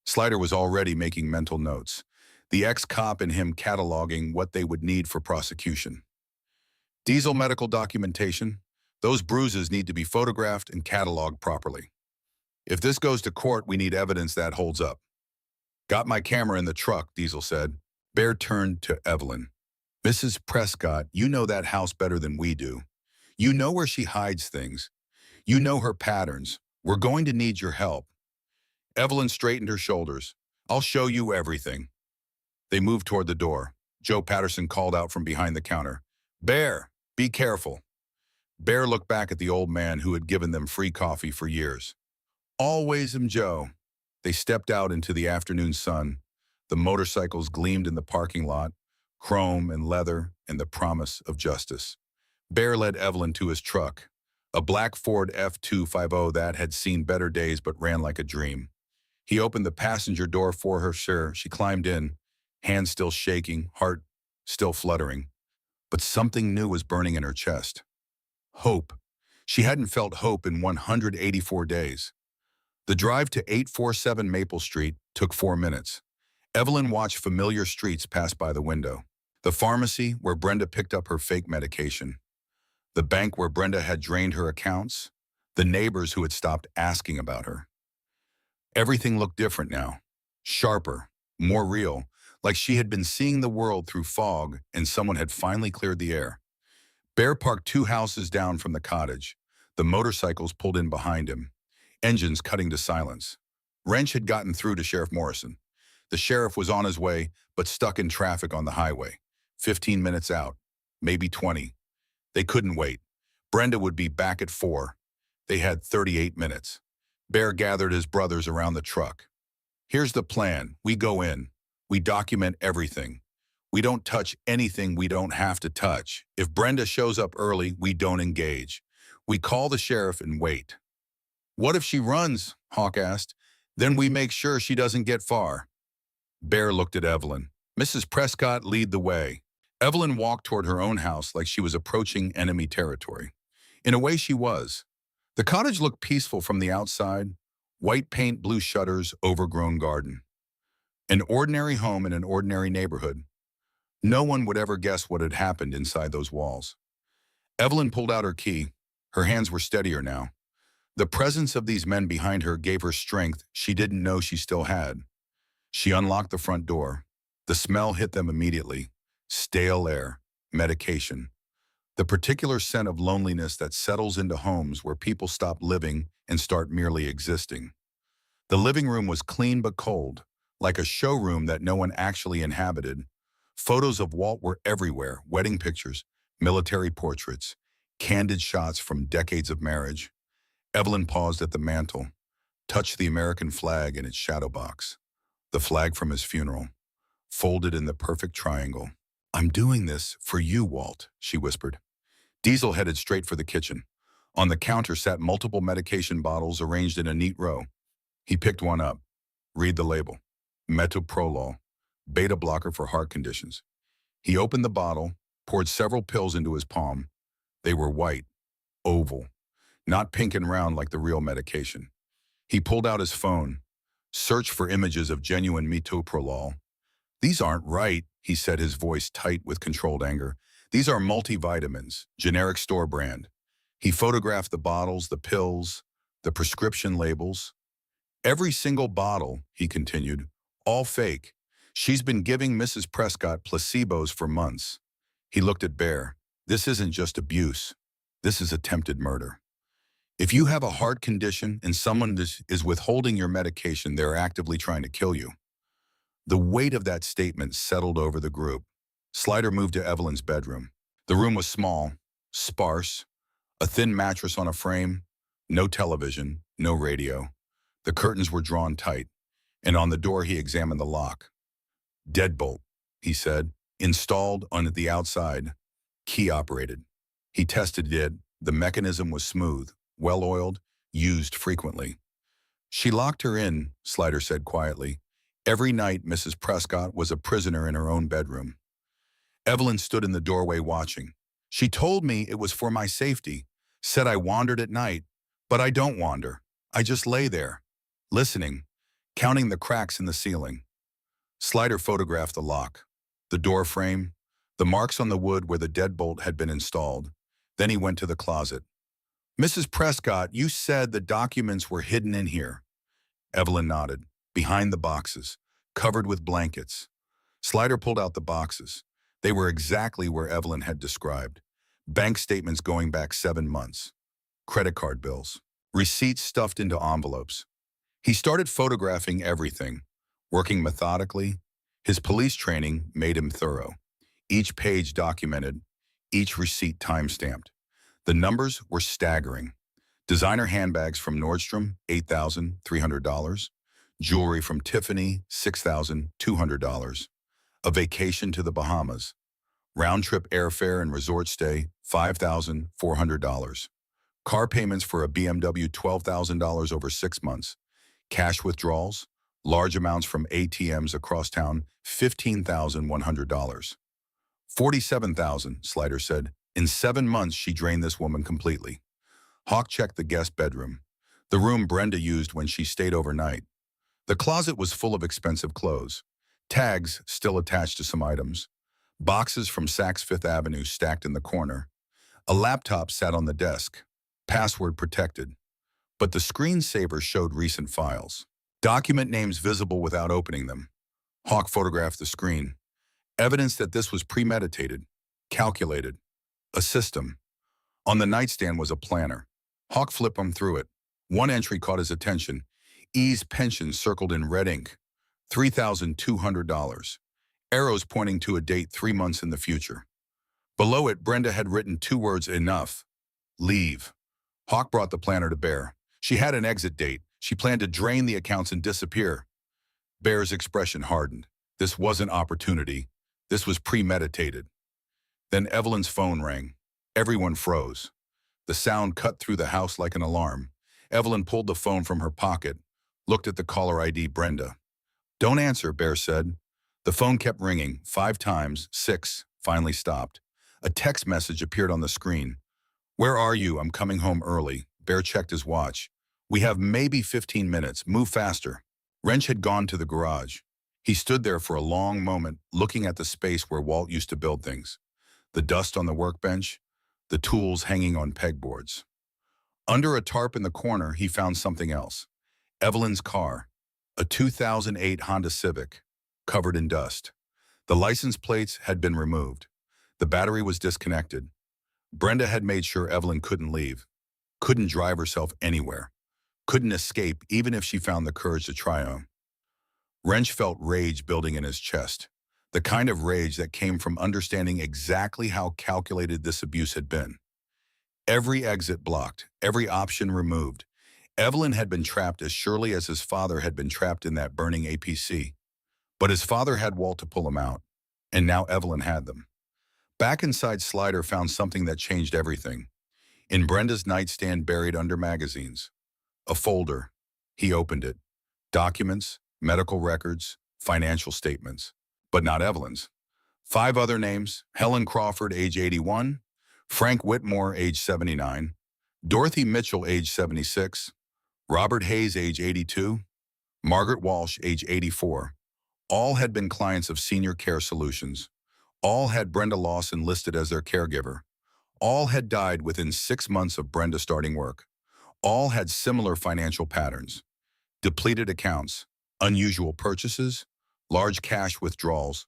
Slider was already making mental notes, the ex-cop and him cataloging what they would need for prosecution. "Diesel medical documentation. Those bruises need to be photographed and cataloged properly. If this goes to court, we need evidence that holds up." "Got my camera in the truck," Diesel said. Bear turned to Evelyn. "Mrs. Prescott, you know that house better than we do. You know where she hides things. You know her patterns. We're going to need your help." Evelyn straightened her shoulders. "I'll show you everything." They moved toward the door. Joe Patterson called out from behind the counter, "Bear, be careful." Bear looked back at the old man who had given them free coffee for years. "Always am Joe." They stepped out into the afternoon sun. The motorcycles gleamed in the parking lot, chrome and leather and the promise of justice. Bear led Evelyn to his truck, a black Ford F-250 that had seen better days but ran like a dream. He opened the passenger door for her. Sure, she climbed in, hands still shaking, heart still fluttering. But something new was burning in her chest. Hope. She hadn't felt hope in 184 days. The drive to 847 Maple Street took 4 minutes. Evelyn watched familiar streets pass by the window. The pharmacy where Brenda picked up her fake medication. The bank where Brenda had drained her accounts. The neighbors who had stopped asking about her. Everything looked different now. Sharper, more real, like she had been seeing the world through fog and someone had finally cleared the air. Bear parked 2 houses down from the cottage. The motorcycles pulled in behind him, engines cutting to silence. Wrench had gotten through to Sheriff Morrison. The sheriff was on his way, but stuck in traffic on the highway. 15 minutes out, maybe 20. They couldn't wait. Brenda would be back at 4. They had 38 minutes. Bear gathered his brothers around the truck. "Here's the plan. We go in. We document everything. We don't touch anything we don't have to touch. If Brenda shows up early, we don't engage. We call the sheriff and wait." "What if she runs?" Hawk asked. "Then we make sure she doesn't get far." Bear looked at Evelyn. "Mrs. Prescott, lead the way." Evelyn walked toward her own house like she was approaching enemy territory. In a way, she was. The cottage looked peaceful from the outside. White paint, blue shutters, overgrown garden. An ordinary home in an ordinary neighborhood. No one would ever guess what had happened inside those walls. Evelyn pulled out her key. Her hands were steadier now. The presence of these men behind her gave her strength she didn't know she still had. She unlocked the front door. The smell hit them immediately. Stale air, medication. The particular scent of loneliness that settles into homes where people stop living and start merely existing. The living room was clean but cold, like a showroom that no one actually inhabited. Photos of Walt were everywhere, wedding pictures, military portraits, candid shots from decades of marriage. Evelyn paused at the mantel, touched the American flag in its shadow box. The flag from his funeral, folded in the perfect triangle. "I'm doing this for you, Walt," she whispered. Diesel headed straight for the kitchen. On the counter sat multiple medication bottles arranged in a neat row. He picked one up. Read the label. Metoprolol, beta blocker for heart conditions. He opened the bottle, poured several pills into his palm. They were white, oval, not pink and round like the real medication. He pulled out his phone, searched for images of genuine metoprolol. These aren't right, he said, his voice tight with controlled anger. These are multivitamins, generic store brand. He photographed the bottles, the pills, the prescription labels. Every single bottle, he continued, all fake. She's been giving Mrs. Prescott placebos for months. He looked at Bear. This isn't just abuse. This is attempted murder. If you have a heart condition and someone is withholding your medication, they're actively trying to kill you. The weight of that statement settled over the group. Slider moved to Evelyn's bedroom. The room was small, sparse, a thin mattress on a frame, no television, no radio. The curtains were drawn tight, and on the door he examined the lock. Deadbolt, he said, installed on the outside, key operated. He tested it. The mechanism was smooth, well-oiled, used frequently. She locked her in, Slider said quietly. Every night, Mrs. Prescott was a prisoner in her own bedroom. Evelyn stood in the doorway watching. She told me it was for my safety, said I wandered at night, but I don't wander. I just lay there, listening, counting the cracks in the ceiling. Slider photographed the lock, the door frame, the marks on the wood where the deadbolt had been installed. Then he went to the closet. Mrs. Prescott, you said the documents were hidden in here. Evelyn nodded. Behind the boxes, covered with blankets. Slider pulled out the boxes. They were exactly where Evelyn had described. Bank statements going back 7 months. Credit card bills. Receipts stuffed into envelopes. He started photographing everything, working methodically. His police training made him thorough. Each page documented, each receipt time-stamped. The numbers were staggering. Designer handbags from Nordstrom, $8,300. Jewelry from Tiffany, $6,200. A vacation to the Bahamas. Round-trip airfare and resort stay, $5,400. Car payments for a BMW, $12,000 over 6 months. Cash withdrawals, large amounts from ATMs across town, $15,100. $47,000, Slider said. In 7 months, she drained this woman completely. Hawk checked the guest bedroom, the room Brenda used when she stayed overnight. The closet was full of expensive clothes, tags still attached to some items, boxes from Saks Fifth Avenue stacked in the corner. A laptop sat on the desk, password protected, but the screensaver showed recent files. Document names visible without opening them. Hawk photographed the screen. Evidence that this was premeditated, calculated, a system. On the nightstand was a planner. Hawk flipped him through it. One entry caught his attention. E's pension circled in red ink. $3,200. Arrows pointing to a date 3 months in the future. Below it, Brenda had written 2 words, enough. Leave. Hawk brought the planner to Bear. She had an exit date. She planned to drain the accounts and disappear. Bear's expression hardened. This wasn't opportunity. This was premeditated. Then Evelyn's phone rang. Everyone froze. The sound cut through the house like an alarm. Evelyn pulled the phone from her pocket, looked at the caller ID, Brenda. Don't answer, Bear said. The phone kept ringing, 5 times, 6, finally stopped. A text message appeared on the screen. Where are you? I'm coming home early. Bear checked his watch. We have maybe 15 minutes. Move faster. Wrench had gone to the garage. He stood there for a long moment, looking at the space where Walt used to build things. The dust on the workbench, the tools hanging on pegboards. Under a tarp in the corner, he found something else. Evelyn's car, a 2008 Honda Civic, covered in dust. The license plates had been removed. The battery was disconnected. Brenda had made sure Evelyn couldn't leave, couldn't drive herself anywhere, couldn't escape even if she found the courage to try on. Wrench felt rage building in his chest, the kind of rage that came from understanding exactly how calculated this abuse had been. Every exit blocked, every option removed. Evelyn had been trapped as surely as his father had been trapped in that burning APC. But his father had Walt to pull him out, and now Evelyn had them. Back inside, Slider found something that changed everything. In Brenda's nightstand buried under magazines. A folder. He opened it. Documents, medical records, financial statements. But not Evelyn's. 5 other names: Helen Crawford, age 81, Frank Whitmore, age 79, Dorothy Mitchell, age 76, Robert Hayes, age 82, Margaret Walsh, age 84. All had been clients of Senior Care Solutions. All had Brenda Lawson listed as their caregiver. All had died within 6 months of Brenda starting work. All had similar financial patterns: depleted accounts, unusual purchases, large cash withdrawals.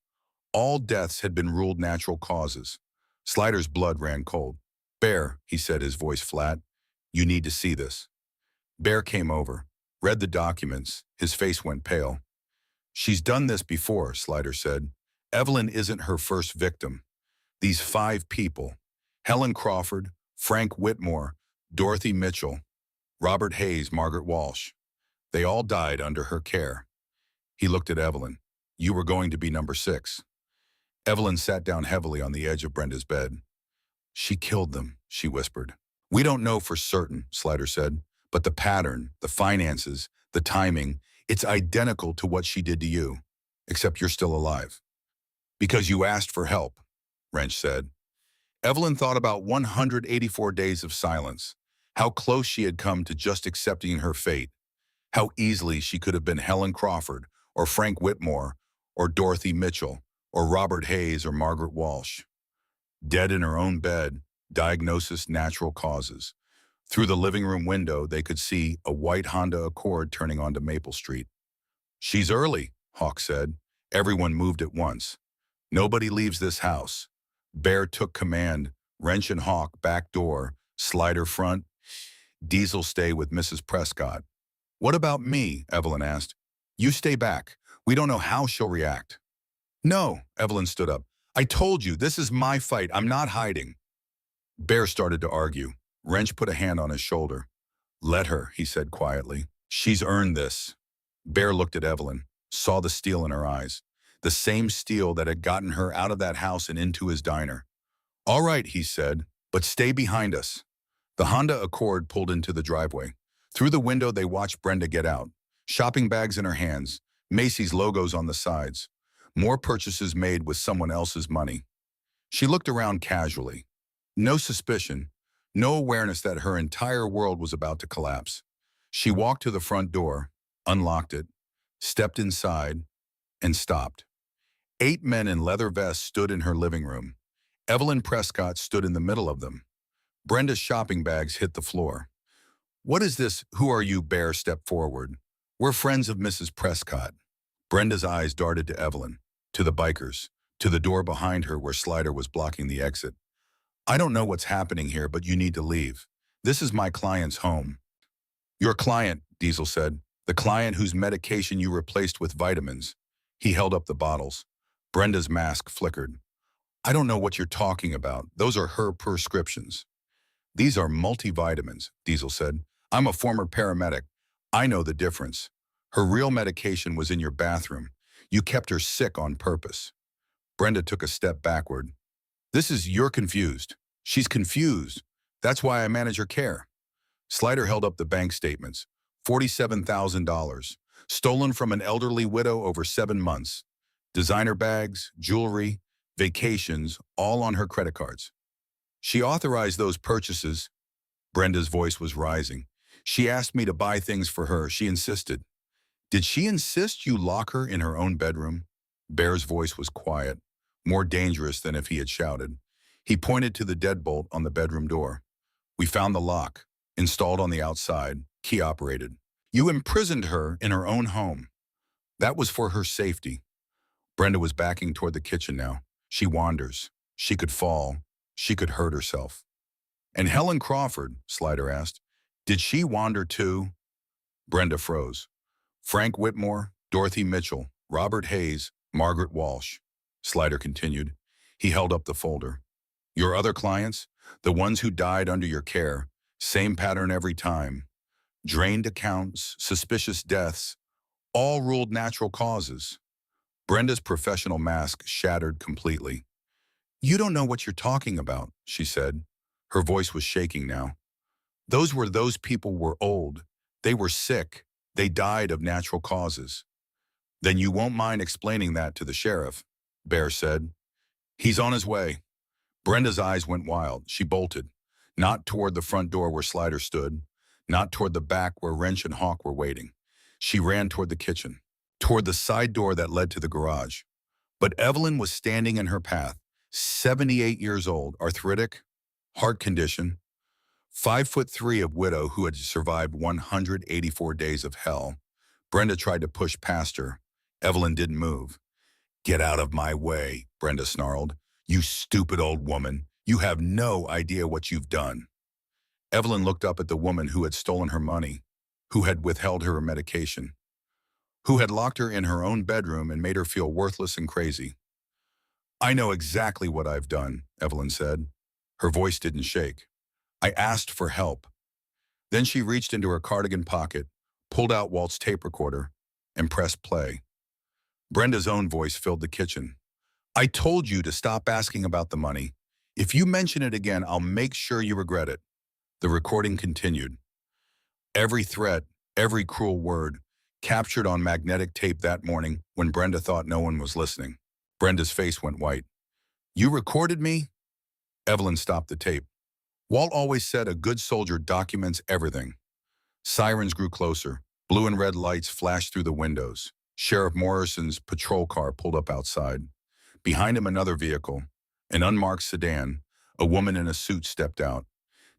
All deaths had been ruled natural causes. Slider's blood ran cold. "Bear," he said, his voice flat, "you need to see this." Bear came over, read the documents. His face went pale. "She's done this before," Slider said. "Evelyn isn't her first victim. These 5 people, Helen Crawford, Frank Whitmore, Dorothy Mitchell, Robert Hayes, Margaret Walsh, they all died under her care." He looked at Evelyn. "You were going to be number 6. Evelyn sat down heavily on the edge of Brenda's bed. "She killed them," she whispered. "We don't know for certain," Slider said, "but the pattern, the finances, the timing, it's identical to what she did to you, except you're still alive." "Because you asked for help," Wrench said. Evelyn thought about 184 days of silence, how close she had come to just accepting her fate, how easily she could have been Helen Crawford or Frank Whitmore or Dorothy Mitchell or Robert Hayes or Margaret Walsh. Dead in her own bed, diagnosis natural causes. Through the living room window, they could see a white Honda Accord turning onto Maple Street. "She's early," Hawk said. Everyone moved at once. "Nobody leaves this house." Bear took command. Wrench and Hawk back door, Slider front. Diesel stay with Mrs. Prescott. "What about me?" Evelyn asked. "You stay back. We don't know how she'll react." "No," Evelyn stood up. "I told you, this is my fight. I'm not hiding." Bear started to argue. Wrench put a hand on his shoulder. "Let her," he said quietly. "She's earned this." Bear looked at Evelyn, saw the steel in her eyes, the same steel that had gotten her out of that house and into his diner. "All right," he said, "but stay behind us." The Honda Accord pulled into the driveway. Through the window, they watched Brenda get out, shopping bags in her hands, Macy's logos on the sides. More purchases made with someone else's money. She looked around casually. No suspicion, no awareness that her entire world was about to collapse. She walked to the front door, unlocked it, stepped inside, and stopped. 8 men in leather vests stood in her living room. Evelyn Prescott stood in the middle of them. Brenda's shopping bags hit the floor. "What is this? Who are you?" Bear stepped forward. "We're friends of Mrs. Prescott." Brenda's eyes darted to Evelyn, to the bikers, to the door behind her where Slider was blocking the exit. "I don't know what's happening here, but you need to leave. This is my client's home." "Your client," Diesel said. "The client whose medication you replaced with vitamins." He held up the bottles. Brenda's mask flickered. "I don't know what you're talking about. Those are her prescriptions." "These are multivitamins," Diesel said. "I'm a former paramedic. I know the difference. Her real medication was in your bathroom. You kept her sick on purpose." Brenda took a step backward. You're confused." "She's confused. That's why I manage her care." Slider held up the bank statements. $47,000. Stolen from an elderly widow over 7 months. Designer bags, jewelry, vacations, all on her credit cards. "She authorized those purchases." Brenda's voice was rising. "She asked me to buy things for her. She insisted." "Did she insist you lock her in her own bedroom?" Bear's voice was quiet, more dangerous than if he had shouted. He pointed to the deadbolt on the bedroom door. "We found the lock, installed on the outside, key operated. You imprisoned her in her own home. That was for her safety." Brenda was backing toward the kitchen now. "She wanders. She could fall. She could hurt herself." "And Helen Crawford," Slider asked, "did she wander too?" Brenda froze. "Frank Whitmore, Dorothy Mitchell, Robert Hayes, Margaret Walsh," Slider continued. He held up the folder. "Your other clients, the ones who died under your care, same pattern every time. Drained accounts, suspicious deaths, all ruled natural causes." Brenda's professional mask shattered completely. "You don't know what you're talking about," she said. Her voice was shaking now. Those people were old. They were sick. They died of natural causes. Then you won't mind explaining that to the sheriff, Bear said. He's on his way. Brenda's eyes went wild. She bolted. Not toward the front door where Slider stood. Not toward the back where Wrench and Hawk were waiting. She ran toward the kitchen. Toward the side door that led to the garage. But Evelyn was standing in her path. 78 years old, arthritic, heart condition, 5'3" of widow who had survived 184 days of hell. Brenda tried to push past her. Evelyn didn't move. Get out of my way, Brenda snarled. You stupid old woman. You have no idea what you've done. Evelyn looked up at the woman who had stolen her money, who had withheld her medication, who had locked her in her own bedroom and made her feel worthless and crazy. I know exactly what I've done, Evelyn said. Her voice didn't shake. I asked for help. Then she reached into her cardigan pocket, pulled out Walt's tape recorder, and pressed play. Brenda's own voice filled the kitchen. I told you to stop asking about the money. If you mention it again, I'll make sure you regret it. The recording continued. Every threat, every cruel word, captured on magnetic tape that morning when Brenda thought no one was listening. Brenda's face went white. You recorded me? Evelyn stopped the tape. Walt always said a good soldier documents everything. Sirens grew closer. Blue and red lights flashed through the windows. Sheriff Morrison's patrol car pulled up outside. Behind him, another vehicle, an unmarked sedan. A woman in a suit stepped out.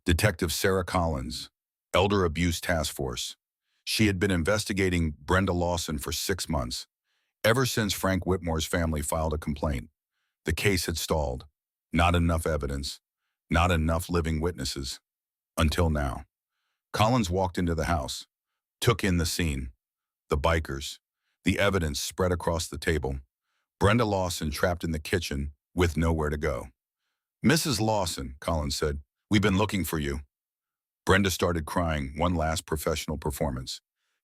Detective Sarah Collins, Elder Abuse Task Force. She had been investigating Brenda Lawson for 6 months. Ever since Frank Whitmore's family filed a complaint, the case had stalled. Not enough evidence. Not enough living witnesses. Until now. Collins walked into the house, took in the scene. The bikers. The evidence spread across the table. Brenda Lawson trapped in the kitchen with nowhere to go. Mrs. Lawson, Collins said, we've been looking for you. Brenda started crying, one last professional performance.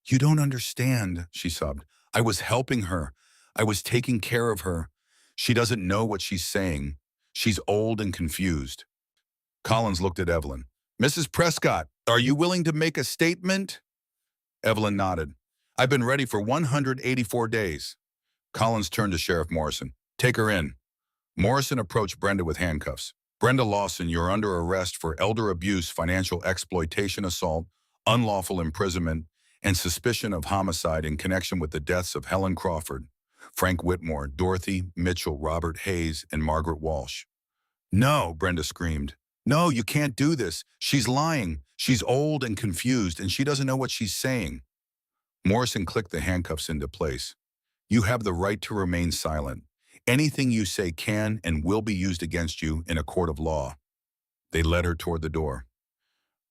You don't understand, she sobbed. I was helping her. I was taking care of her. She doesn't know what she's saying. She's old and confused. Collins looked at Evelyn. Mrs. Prescott, are you willing to make a statement? Evelyn nodded. I've been ready for 184 days. Collins turned to Sheriff Morrison. Take her in. Morrison approached Brenda with handcuffs. Brenda Lawson, you're under arrest for elder abuse, financial exploitation, assault, unlawful imprisonment, and suspicion of homicide in connection with the deaths of Helen Crawford, Frank Whitmore, Dorothy Mitchell, Robert Hayes, and Margaret Walsh. No, Brenda screamed. No, you can't do this. She's lying. She's old and confused, and she doesn't know what she's saying. Morrison clicked the handcuffs into place. You have the right to remain silent. Anything you say can and will be used against you in a court of law. They led her toward the door.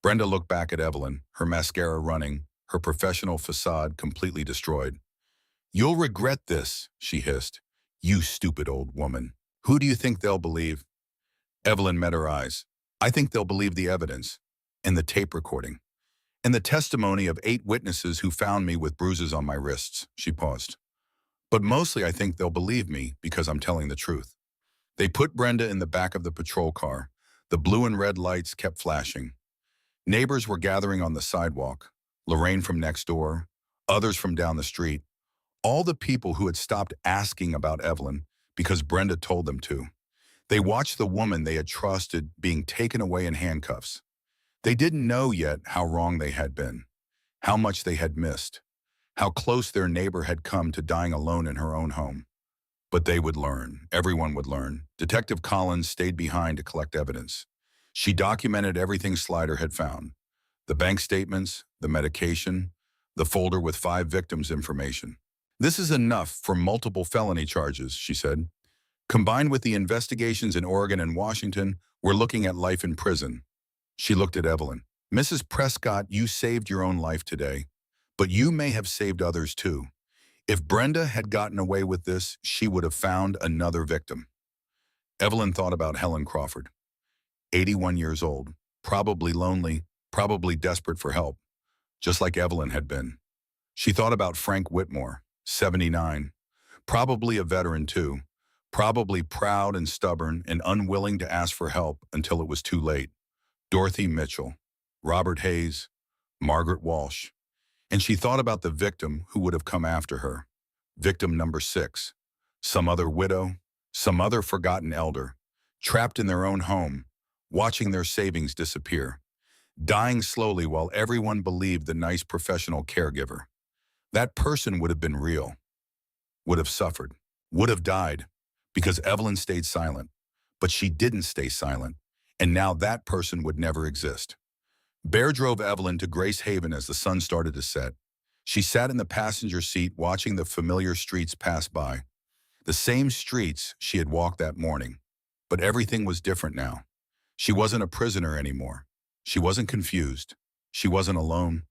Brenda looked back at Evelyn, her mascara running, her professional facade completely destroyed. You'll regret this, she hissed. You stupid old woman. Who do you think they'll believe? Evelyn met her eyes. I think they'll believe the evidence, and the tape recording, and the testimony of 8 witnesses who found me with bruises on my wrists, she paused. But mostly I think they'll believe me because I'm telling the truth. They put Brenda in the back of the patrol car. The blue and red lights kept flashing. Neighbors were gathering on the sidewalk. Lorraine from next door, others from down the street. All the people who had stopped asking about Evelyn because Brenda told them to. They watched the woman they had trusted being taken away in handcuffs. They didn't know yet how wrong they had been, how much they had missed, how close their neighbor had come to dying alone in her own home. But they would learn. Everyone would learn. Detective Collins stayed behind to collect evidence. She documented everything Slider had found. The bank statements, the medication, the folder with 5 victims' information. This is enough for multiple felony charges, she said. Combined with the investigations in Oregon and Washington, we're looking at life in prison. She looked at Evelyn. Mrs. Prescott, you saved your own life today, but you may have saved others too. If Brenda had gotten away with this, she would have found another victim. Evelyn thought about Helen Crawford, 81 years old, probably lonely, probably desperate for help, just like Evelyn had been. She thought about Frank Whitmore, 79, probably a veteran too, probably proud and stubborn and unwilling to ask for help until it was too late. Dorothy Mitchell, Robert Hayes, Margaret Walsh. And she thought about the victim who would have come after her. Victim number 6. Some other widow, some other forgotten elder, trapped in their own home, watching their savings disappear, dying slowly while everyone believed the nice professional caregiver. That person would have been real, would have suffered, would have died, because Evelyn stayed silent. But she didn't stay silent, and now that person would never exist. Bear drove Evelyn to Grace Haven as the sun started to set. She sat in the passenger seat watching the familiar streets pass by. The same streets she had walked that morning. But everything was different now. She wasn't a prisoner anymore. She wasn't confused. She wasn't alone.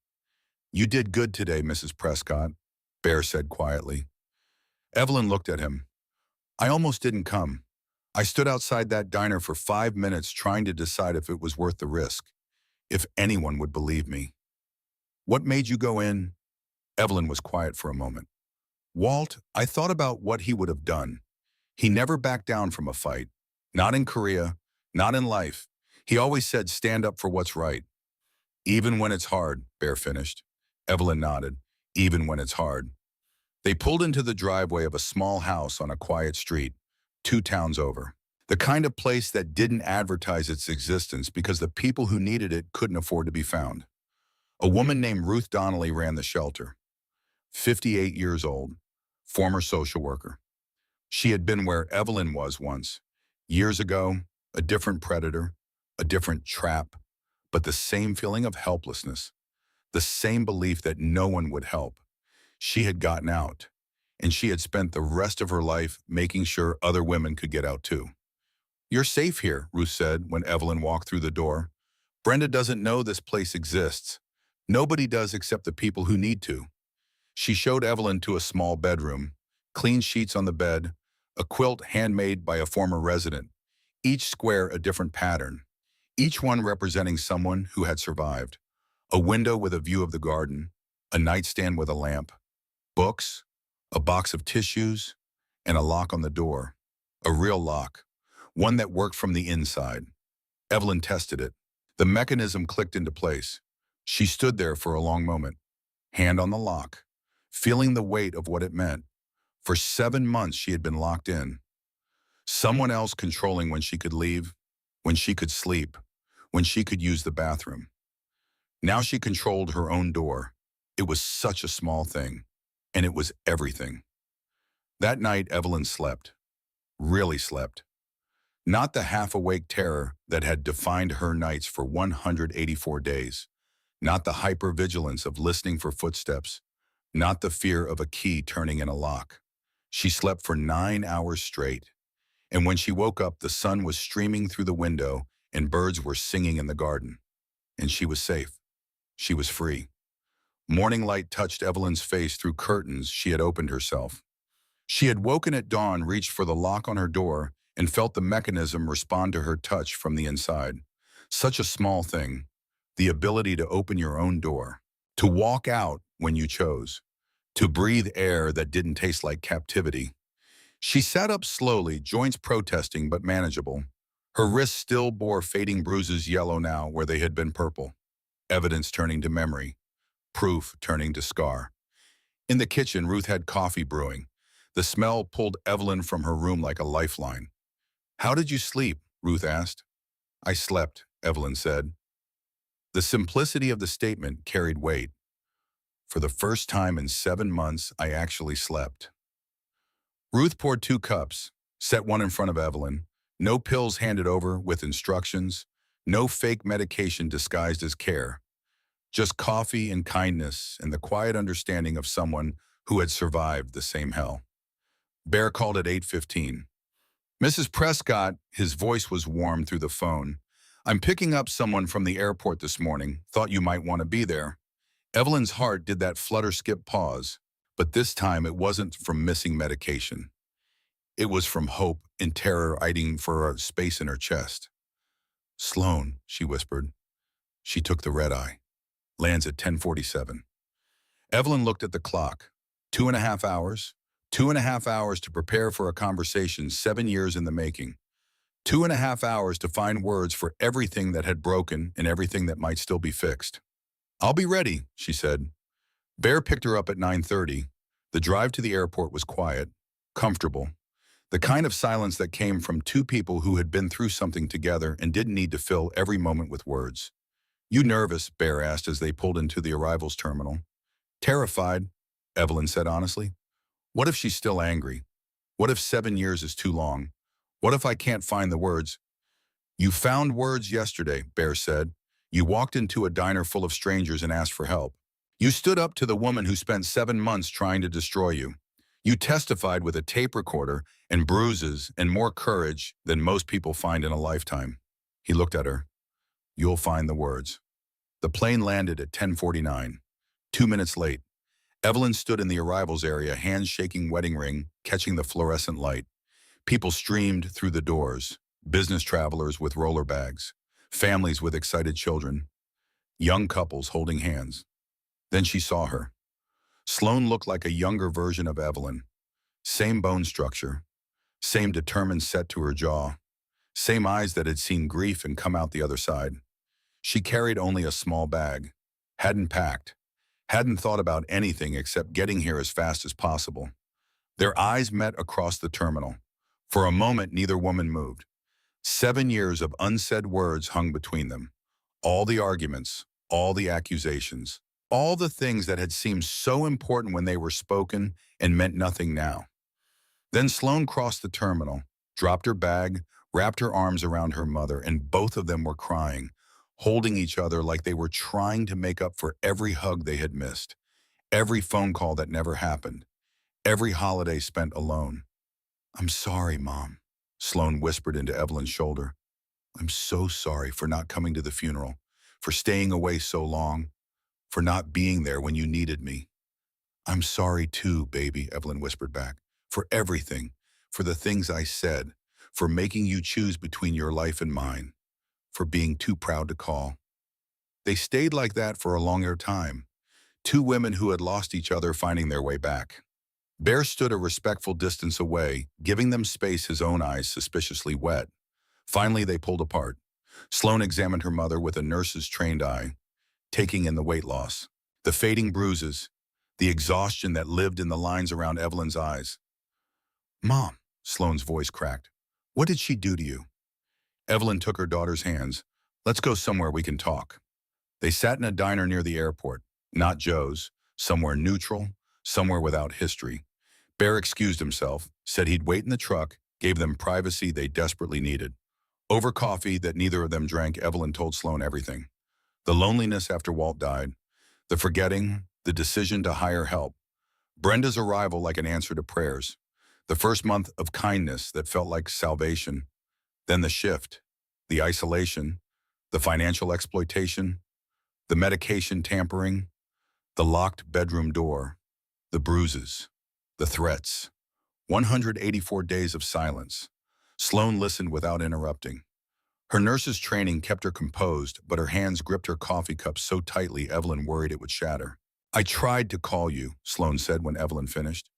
"You did good today, Mrs. Prescott," Bear said quietly. Evelyn looked at him. "I almost didn't come. I stood outside that diner for 5 minutes trying to decide if it was worth the risk, if anyone would believe me." "What made you go in?" Evelyn was quiet for a moment. "Walt, I thought about what he would have done. He never backed down from a fight. Not in Korea, not in life. He always said stand up for what's right. Even when it's hard," Bear finished. Evelyn nodded. "Even when it's hard." They pulled into the driveway of a small house on a quiet street, 2 towns over. The kind of place that didn't advertise its existence because the people who needed it couldn't afford to be found. A woman named Ruth Donnelly ran the shelter. 58 years old, former social worker. She had been where Evelyn was once. Years ago, a different predator, a different trap, but the same feeling of helplessness, the same belief that no one would help. She had gotten out, and she had spent the rest of her life making sure other women could get out too. "You're safe here," Ruth said when Evelyn walked through the door. "Brenda doesn't know this place exists. Nobody does except the people who need to." She showed Evelyn to a small bedroom, clean sheets on the bed, a quilt handmade by a former resident, each square a different pattern, each one representing someone who had survived. A window with a view of the garden, a nightstand with a lamp, books, a box of tissues, and a lock on the door. A real lock, one that worked from the inside. Evelyn tested it. The mechanism clicked into place. She stood there for a long moment, hand on the lock, feeling the weight of what it meant. For 7 months she had been locked in. Someone else controlling when she could leave, when she could sleep, when she could use the bathroom. Now she controlled her own door. It was such a small thing, and it was everything. That night Evelyn slept, really slept. Not the half-awake terror that had defined her nights for 184 days. Not the hypervigilance of listening for footsteps. Not the fear of a key turning in a lock. She slept for 9 hours straight. And when she woke up, the sun was streaming through the window and birds were singing in the garden. And she was safe. She was free. Morning light touched Evelyn's face through curtains she had opened herself. She had woken at dawn, reached for the lock on her door, and felt the mechanism respond to her touch from the inside. Such a small thing, the ability to open your own door, to walk out when you chose, to breathe air that didn't taste like captivity. She sat up slowly, joints protesting but manageable. Her wrists still bore fading bruises, yellow now where they had been purple. Evidence turning to memory, proof turning to scar. In the kitchen, Ruth had coffee brewing. The smell pulled Evelyn from her room like a lifeline. "How did you sleep?" Ruth asked. "I slept," Evelyn said. The simplicity of the statement carried weight. "For the first time in 7 months, I actually slept." Ruth poured 2 cups, set one in front of Evelyn. No pills handed over with instructions. No fake medication disguised as care. Just coffee and kindness and the quiet understanding of someone who had survived the same hell. Bear called at 8:15. "Mrs. Prescott," his voice was warm through the phone. "I'm picking up someone from the airport this morning. Thought you might want to be there." Evelyn's heart did that flutter-skip pause, but this time it wasn't from missing medication. It was from hope and terror fighting for a space in her chest. "Sloan," she whispered. She took the red-eye. "Lands at 10:47. Evelyn looked at the clock. 2.5 hours. 2.5 hours to prepare for a conversation 7 years in the making. 2.5 hours to find words for everything that had broken and everything that might still be fixed. "I'll be ready," she said. Bear picked her up at 9:30. The drive to the airport was quiet, comfortable, the kind of silence that came from two people who had been through something together and didn't need to fill every moment with words. "You nervous?" Bear asked as they pulled into the arrivals terminal. "Terrified," Evelyn said honestly. "What if she's still angry? What if 7 years is too long? What if I can't find the words?" "You found words yesterday," Bear said. "You walked into a diner full of strangers and asked for help. You stood up to the woman who spent 7 months trying to destroy you. You testified with a tape recorder and bruises and more courage than most people find in a lifetime." He looked at her. "You'll find the words." The plane landed at 10:49. 2 minutes late. Evelyn stood in the arrivals area, hands shaking wedding ring, catching the fluorescent light. People streamed through the doors. Business travelers with roller bags. Families with excited children. Young couples holding hands. Then she saw her. Sloane looked like a younger version of Evelyn. Same bone structure. Same determined set to her jaw. Same eyes that had seen grief and come out the other side. She carried only a small bag. Hadn't packed. Hadn't thought about anything except getting here as fast as possible. Their eyes met across the terminal. For a moment, neither woman moved. 7 years of unsaid words hung between them. All the arguments, all the accusations, all the things that had seemed so important when they were spoken and meant nothing now. Then Sloane crossed the terminal, dropped her bag, wrapped her arms around her mother, and both of them were crying, holding each other like they were trying to make up for every hug they had missed, every phone call that never happened, every holiday spent alone. "I'm sorry, Mom," Sloane whispered into Evelyn's shoulder. "I'm so sorry for not coming to the funeral, for staying away so long, for not being there when you needed me." "I'm sorry too, baby," Evelyn whispered back, "for everything, for the things I said, for making you choose between your life and mine, for being too proud to call." They stayed like that for a longer time, two women who had lost each other finding their way back. Bear stood a respectful distance away, giving them space, his own eyes suspiciously wet. Finally, they pulled apart. Sloane examined her mother with a nurse's trained eye, taking in the weight loss, the fading bruises, the exhaustion that lived in the lines around Evelyn's eyes. "Mom," Sloane's voice cracked, "what did she do to you?" Evelyn took her daughter's hands. "Let's go somewhere we can talk." They sat in a diner near the airport, not Joe's, somewhere neutral, somewhere without history. Bear excused himself, said he'd wait in the truck, gave them privacy they desperately needed. Over coffee that neither of them drank, Evelyn told Sloane everything. The loneliness after Walt died, the forgetting, the decision to hire help, Brenda's arrival like an answer to prayers, the first month of kindness that felt like salvation, then the shift, the isolation, the financial exploitation, the medication tampering, the locked bedroom door, the bruises, the threats. 184 days of silence. Sloane listened without interrupting. Her nurse's training kept her composed, but her hands gripped her coffee cup so tightly Evelyn worried it would shatter. "I tried to call you," Sloane said when Evelyn finished.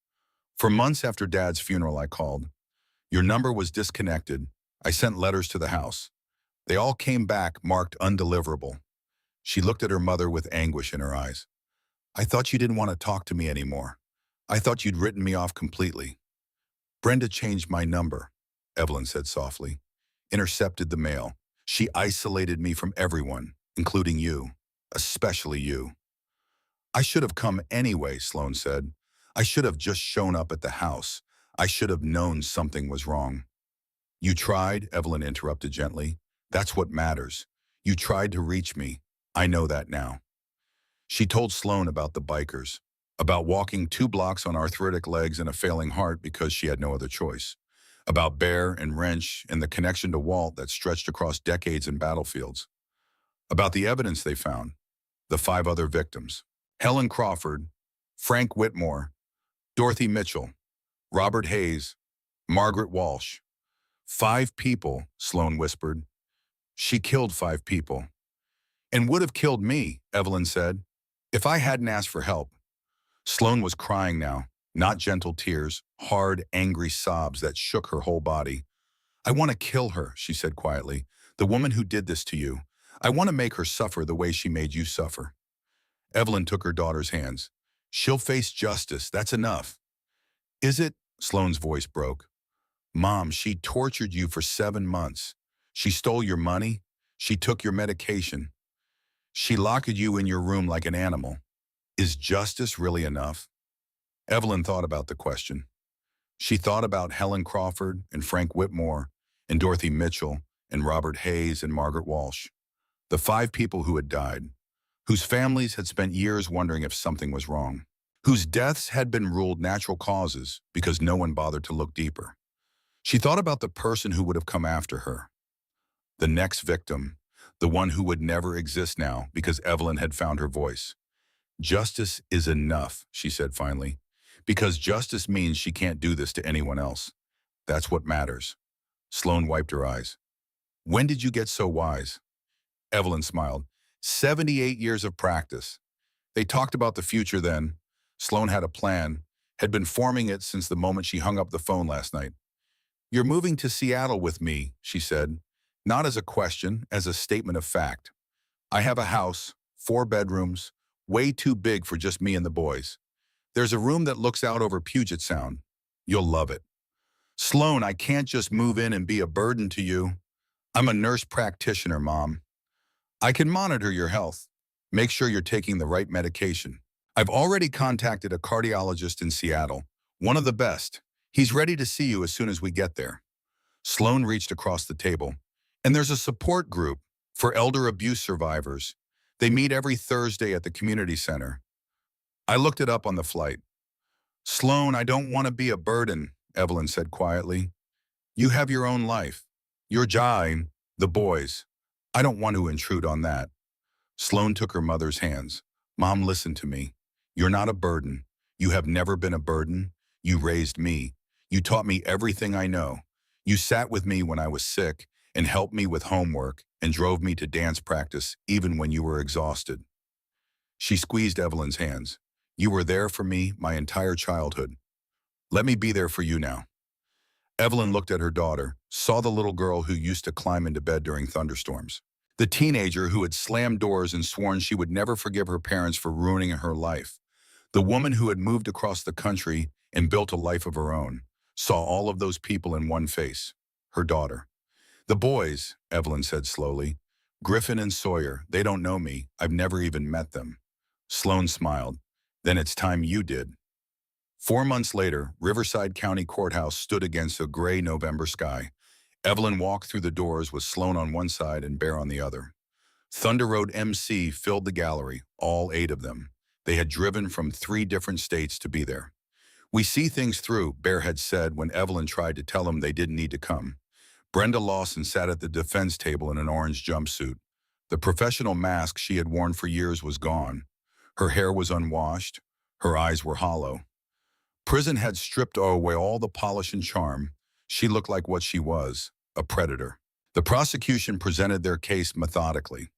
"For months after Dad's funeral, I called. Your number was disconnected. I sent letters to the house. They all came back marked undeliverable." She looked at her mother with anguish in her eyes. "I thought you didn't want to talk to me anymore. I thought you'd written me off completely." "Brenda changed my number," Evelyn said softly. "Intercepted the mail. She isolated me from everyone, including you, especially you." "I should have come anyway," Sloane said. "I should have just shown up at the house. I should have known something was wrong." "You tried," Evelyn interrupted gently. "That's what matters. You tried to reach me. I know that now." She told Sloane about the bikers, about walking 2 blocks on arthritic legs and a failing heart because she had no other choice, about Bear and Wrench and the connection to Walt that stretched across decades and battlefields, about the evidence they found, the 5 other victims: Helen Crawford, Frank Whitmore, Dorothy Mitchell, Robert Hayes, Margaret Walsh. 5 people, Sloane whispered. "She killed 5 people. And would have killed me," Evelyn said, "if I hadn't asked for help." Sloane was crying now, not gentle tears, hard, angry sobs that shook her whole body. I want to kill her, she said quietly. The woman who did this to you. I want to make her suffer the way she made you suffer. Evelyn took her daughter's hands. She'll face justice, that's enough. Is it? Sloane's voice broke. Mom, she tortured you for 7 months. She stole your money. She took your medication. She locked you in your room like an animal. Is justice really enough? Evelyn thought about the question. She thought about Helen Crawford and Frank Whitmore and Dorothy Mitchell and Robert Hayes and Margaret Walsh, the 5 people who had died, whose families had spent years wondering if something was wrong, whose deaths had been ruled natural causes because no one bothered to look deeper. She thought about the person who would have come after her, the next victim, the one who would never exist now because Evelyn had found her voice. Justice is enough, she said finally, because justice means she can't do this to anyone else. That's what matters. Sloane wiped her eyes. When did you get so wise? Evelyn smiled. 78 years of practice. They talked about the future then. Sloane had a plan, had been forming it since the moment she hung up the phone last night. You're moving to Seattle with me, she said, not as a question, as a statement of fact. I have a house, 4 bedrooms, way too big for just me and the boys. There's a room that looks out over Puget Sound. You'll love it. Sloane, I can't just move in and be a burden to you. I'm a nurse practitioner, Mom. I can monitor your health. Make sure you're taking the right medication. I've already contacted a cardiologist in Seattle, one of the best. He's ready to see you as soon as we get there. Sloane reached across the table. And there's a support group for elder abuse survivors. They meet every Thursday at the community center. I looked it up on the flight. Sloane, I don't want to be a burden, Evelyn said quietly. You have your own life. Your job, the boys. I don't want to intrude on that. Sloane took her mother's hands. Mom, listen to me. You're not a burden. You have never been a burden. You raised me. You taught me everything I know. You sat with me when I was sick and helped me with homework and drove me to dance practice even when you were exhausted. She squeezed Evelyn's hands. You were there for me my entire childhood. Let me be there for you now. Evelyn looked at her daughter, saw the little girl who used to climb into bed during thunderstorms. The teenager who had slammed doors and sworn she would never forgive her parents for ruining her life. The woman who had moved across the country and built a life of her own, saw all of those people in one face, her daughter. The boys, Evelyn said slowly, Griffin and Sawyer, they don't know me. I've never even met them. Sloane smiled. Then it's time you did. 4 months later, Riverside County Courthouse stood against a gray November sky. Evelyn walked through the doors with Sloane on one side and Bear on the other. Thunder Road MC filled the gallery, all 8 of them. They had driven from 3 different states to be there. We see things through, Bear had said when Evelyn tried to tell him they didn't need to come. Brenda Lawson sat at the defense table in an orange jumpsuit. The professional mask she had worn for years was gone. Her hair was unwashed. Her eyes were hollow. Prison had stripped away all the polish and charm. She looked like what she was, a predator. The prosecution presented their case methodically.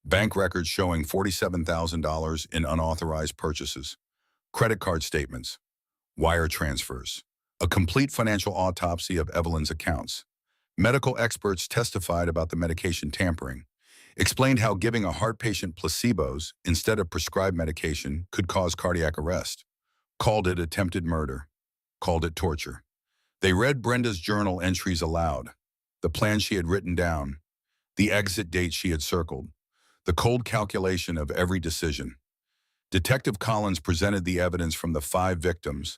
Bank records showing $47,000 in unauthorized purchases. Credit card statements. Wire transfers. A complete financial autopsy of Evelyn's accounts. Medical experts testified about the medication tampering. Explained how giving a heart patient placebos instead of prescribed medication could cause cardiac arrest. Called it attempted murder. Called it torture. They read Brenda's journal entries aloud. The plan she had written down. The exit date she had circled. The cold calculation of every decision. Detective Collins presented the evidence from the 5 victims,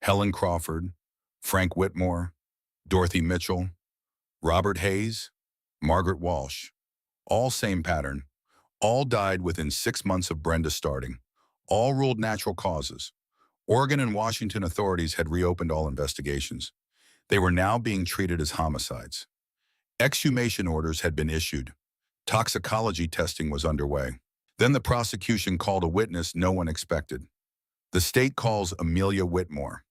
Helen Crawford, Frank Whitmore, Dorothy Mitchell, Robert Hayes, Margaret Walsh. All same pattern. All died within 6 months of Brenda starting. All ruled natural causes. Oregon and Washington authorities had reopened all investigations. They were now being treated as homicides. Exhumation orders had been issued. Toxicology testing was underway. Then the prosecution called a witness no one expected. The state calls Amelia Whitmore.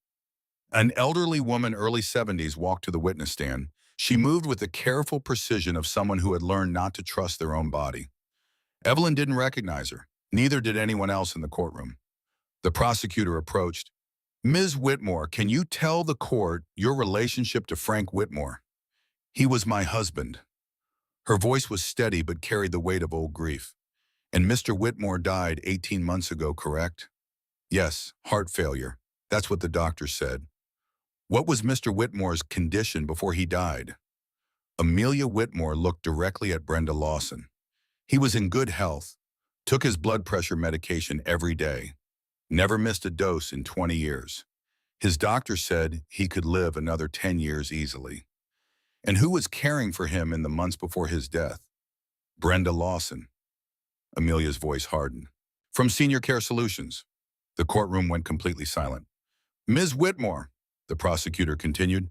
An elderly woman, early 70s, walked to the witness stand. She moved with the careful precision of someone who had learned not to trust their own body. Evelyn didn't recognize her. Neither did anyone else in the courtroom. The prosecutor approached. Ms. Whitmore, can you tell the court your relationship to Frank Whitmore? He was my husband. Her voice was steady but carried the weight of old grief. And Mr. Whitmore died 18 months ago, correct? Yes, heart failure. That's what the doctor said. What was Mr. Whitmore's condition before he died? Amelia Whitmore looked directly at Brenda Lawson. He was in good health, took his blood pressure medication every day, never missed a dose in 20 years. His doctor said he could live another 10 years easily. And who was caring for him in the months before his death? Brenda Lawson. Amelia's voice hardened. From Senior Care Solutions. The courtroom went completely silent. Ms. Whitmore, the prosecutor continued,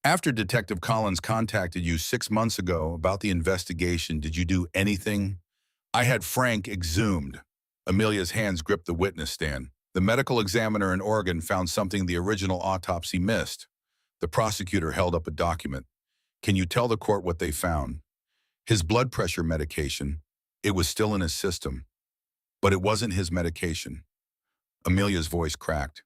after Detective Collins contacted you 6 months ago about the investigation, did you do anything? I had Frank exhumed. Amelia's hands gripped the witness stand. The medical examiner in Oregon found something the original autopsy missed. The prosecutor held up a document. Can you tell the court what they found? His blood pressure medication. It was still in his system. But it wasn't his medication. Amelia's voice cracked.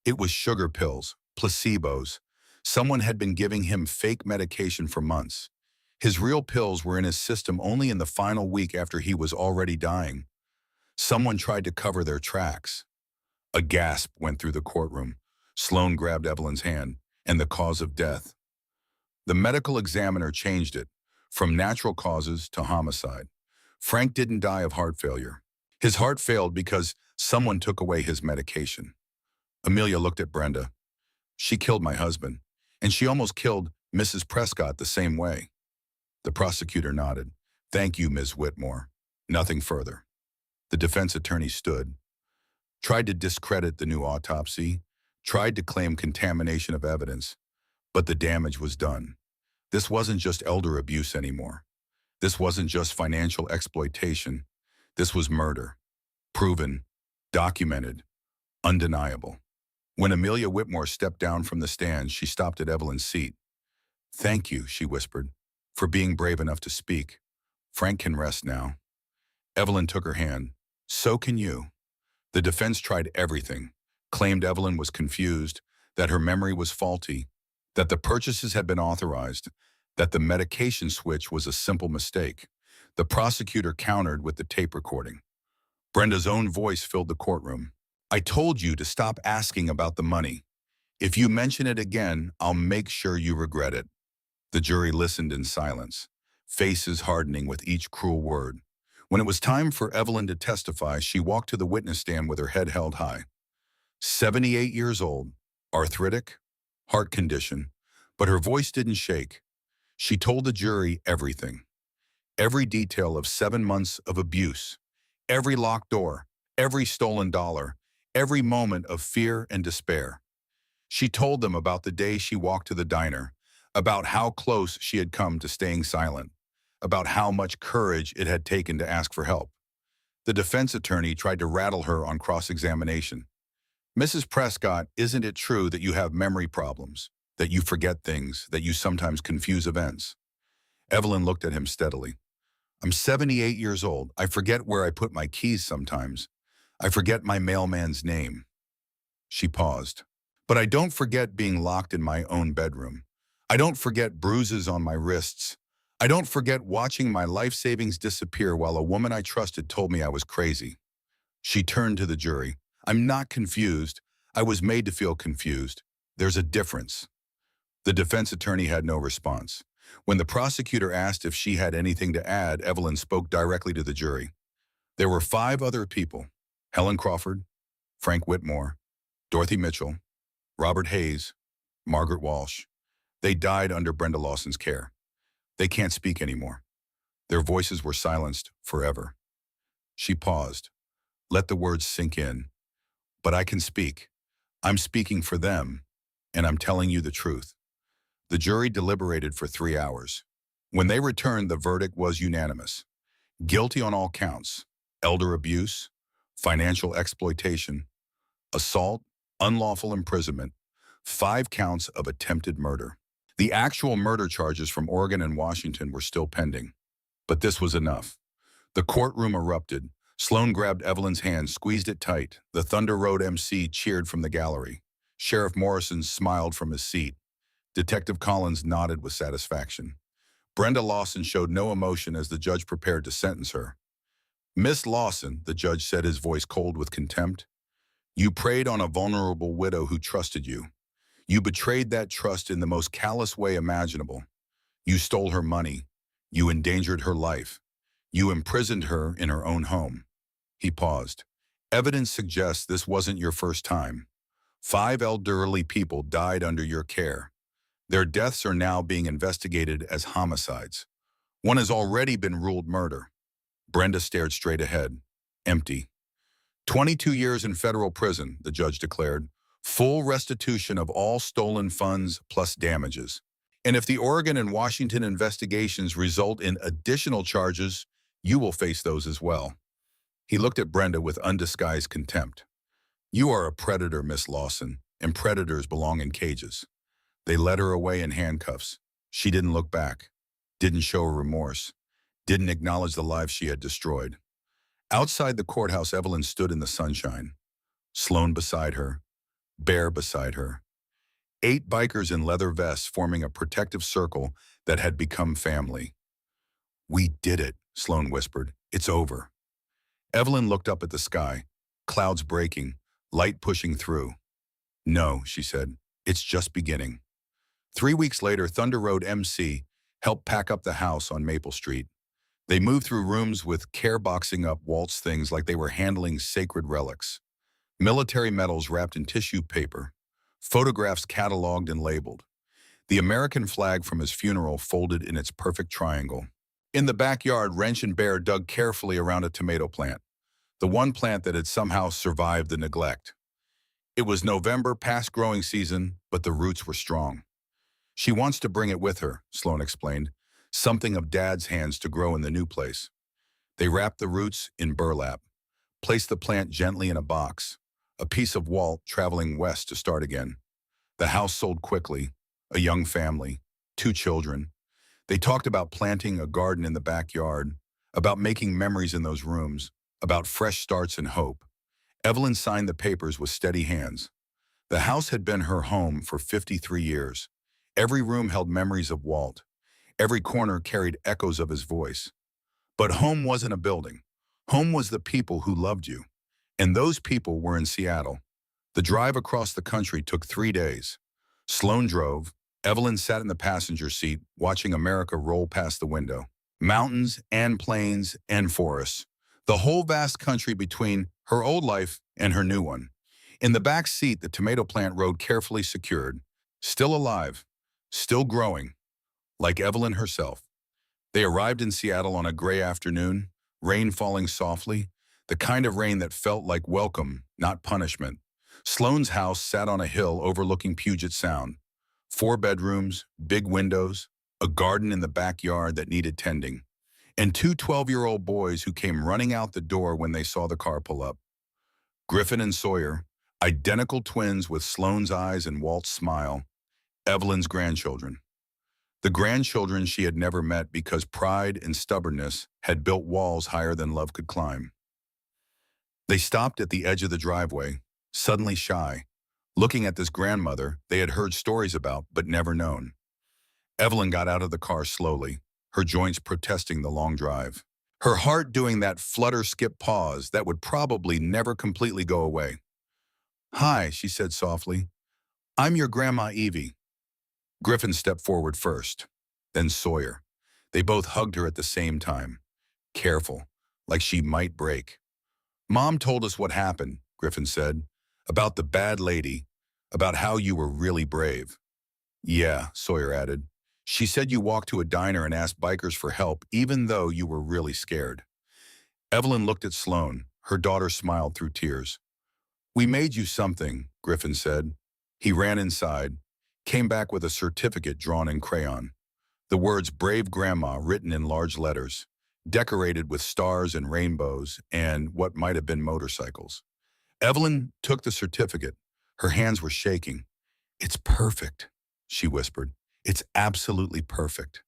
It was sugar pills, placebos. Someone had been giving him fake medication for months. His real pills were in his system only in the final week after he was already dying. Someone tried to cover their tracks. A gasp went through the courtroom. Sloan grabbed Evelyn's hand. And the cause of death. The medical examiner changed it, from natural causes to homicide. Frank didn't die of heart failure. His heart failed because someone took away his medication. Amelia looked at Brenda. She killed my husband, and she almost killed Mrs. Prescott the same way. The prosecutor nodded. Thank you, Ms. Whitmore. Nothing further. The defense attorney stood, tried to discredit the new autopsy, tried to claim contamination of evidence, but the damage was done. This wasn't just elder abuse anymore. This wasn't just financial exploitation. This was murder. Proven, documented, undeniable. When Amelia Whitmore stepped down from the stand, she stopped at Evelyn's seat. Thank you, she whispered, for being brave enough to speak. Frank can rest now. Evelyn took her hand. So can you. The defense tried everything, claimed Evelyn was confused, that her memory was faulty, that the purchases had been authorized, that the medication switch was a simple mistake. The prosecutor countered with the tape recording. Brenda's own voice filled the courtroom. I told you to stop asking about the money. If you mention it again, I'll make sure you regret it. The jury listened in silence, faces hardening with each cruel word. When it was time for Evelyn to testify, she walked to the witness stand with her head held high. 78 years old, arthritic, heart condition, but her voice didn't shake. She told the jury everything. Every detail of 7 months of abuse, every locked door, every stolen dollar, every moment of fear and despair. She told them about the day she walked to the diner, about how close she had come to staying silent, about how much courage it had taken to ask for help. The defense attorney tried to rattle her on cross-examination. Mrs. Prescott, isn't it true that you have memory problems, that you forget things, that you sometimes confuse events? Evelyn looked at him steadily. I'm 78 years old. I forget where I put my keys sometimes. I forget my mailman's name. She paused. But I don't forget being locked in my own bedroom. I don't forget bruises on my wrists. I don't forget watching my life savings disappear while a woman I trusted told me I was crazy. She turned to the jury. I'm not confused. I was made to feel confused. There's a difference. The defense attorney had no response. When the prosecutor asked if she had anything to add, Evelyn spoke directly to the jury. There were 5 other people: Helen Crawford, Frank Whitmore, Dorothy Mitchell, Robert Hayes, Margaret Walsh. They died under Brenda Lawson's care. They can't speak anymore. Their voices were silenced forever. She paused. Let the words sink in. But I can speak. I'm speaking for them, and I'm telling you the truth. The jury deliberated for 3 hours. When they returned, the verdict was unanimous. Guilty on all counts: elder abuse, financial exploitation, assault, unlawful imprisonment, 5 counts of attempted murder. The actual murder charges from Oregon and Washington were still pending. But this was enough. The courtroom erupted. Sloan grabbed Evelyn's hand, squeezed it tight. The Thunder Road MC cheered from the gallery. Sheriff Morrison smiled from his seat. Detective Collins nodded with satisfaction. Brenda Lawson showed no emotion as the judge prepared to sentence her. "Miss Lawson," the judge said, his voice cold with contempt, "you preyed on a vulnerable widow who trusted you. You betrayed that trust in the most callous way imaginable. You stole her money. You endangered her life. You imprisoned her in her own home." He paused. "Evidence suggests this wasn't your first time. 5 elderly people died under your care. Their deaths are now being investigated as homicides. One has already been ruled murder." Brenda stared straight ahead. Empty. 22 years in federal prison, the judge declared. Full restitution of all stolen funds plus damages. And if the Oregon and Washington investigations result in additional charges, you will face those as well. He looked at Brenda with undisguised contempt. "You are a predator, Miss Lawson, and predators belong in cages." They led her away in handcuffs. She didn't look back, didn't show remorse, didn't acknowledge the lives she had destroyed. Outside the courthouse, Evelyn stood in the sunshine. Sloan beside her, Bear beside her. 8 bikers in leather vests forming a protective circle that had become family. "We did it," Sloan whispered. "It's over." Evelyn looked up at the sky, clouds breaking, light pushing through. "No," she said, "it's just beginning." 3 weeks later, Thunder Road MC helped pack up the house on Maple Street. They moved through rooms with care boxing up waltz things like they were handling sacred relics. Military medals wrapped in tissue paper, photographs cataloged and labeled. The American flag from his funeral folded in its perfect triangle. In the backyard, Wrench and Bear dug carefully around a tomato plant, the one plant that had somehow survived the neglect. It was November, past growing season, but the roots were strong. "She wants to bring it with her," Sloan explained, "something of Dad's hands to grow in the new place." They wrapped the roots in burlap, placed the plant gently in a box, a piece of Walt traveling west to start again. The house sold quickly, a young family, 2 children. They talked about planting a garden in the backyard, about making memories in those rooms, about fresh starts and hope. Evelyn signed the papers with steady hands. The house had been her home for 53 years. Every room held memories of Walt. Every corner carried echoes of his voice. But home wasn't a building. Home was the people who loved you. And those people were in Seattle. The drive across the country took 3 days. Sloan drove. Evelyn sat in the passenger seat, watching America roll past the window. Mountains and plains and forests. The whole vast country between her old life and her new one. In the back seat, the tomato plant rode carefully secured. Still alive. Still growing. Like Evelyn herself. They arrived in Seattle on a gray afternoon, rain falling softly, the kind of rain that felt like welcome, not punishment. Sloan's house sat on a hill overlooking Puget Sound. 4 bedrooms, big windows, a garden in the backyard that needed tending, and 2 12-year-old boys who came running out the door when they saw the car pull up. Griffin and Sawyer, identical twins with Sloan's eyes and Walt's smile, Evelyn's grandchildren. The grandchildren she had never met because pride and stubbornness had built walls higher than love could climb. They stopped at the edge of the driveway, suddenly shy, looking at this grandmother they had heard stories about but never known. Evelyn got out of the car slowly, her joints protesting the long drive. Her heart doing that flutter-skip pause that would probably never completely go away. "Hi," she said softly. "I'm your Grandma Evie." Griffin stepped forward first, then Sawyer. They both hugged her at the same time, careful, like she might break. "Mom told us what happened," Griffin said, "about the bad lady, about how you were really brave." "Yeah," Sawyer added. "She said you walked to a diner and asked bikers for help even though you were really scared." Evelyn looked at Sloan. Her daughter smiled through tears. "We made you something," Griffin said. He ran inside, came back with a certificate drawn in crayon. The words "Brave Grandma" written in large letters, decorated with stars and rainbows and what might have been motorcycles. Evelyn took the certificate. Her hands were shaking. "It's perfect," she whispered. "It's absolutely perfect."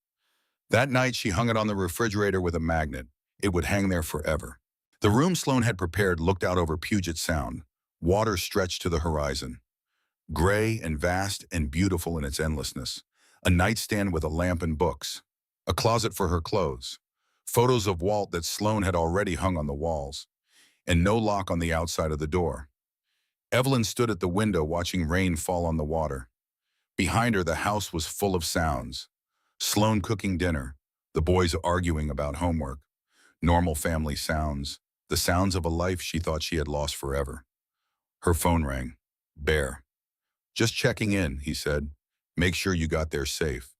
That night, she hung it on the refrigerator with a magnet. It would hang there forever. The room Sloan had prepared looked out over Puget Sound. Water stretched to the horizon. Gray and vast and beautiful in its endlessness. A nightstand with a lamp and books. a closet for her clothes, photos of Walt that Sloane had already hung on the walls, and no lock on the outside of the door. Evelyn stood at the window watching rain fall on the water. Behind her, the house was full of sounds. Sloane cooking dinner, the boys arguing about homework, normal family sounds, the sounds of a life she thought she had lost forever. Her phone rang. Bear. Just checking in, he said. Make sure you got there safe.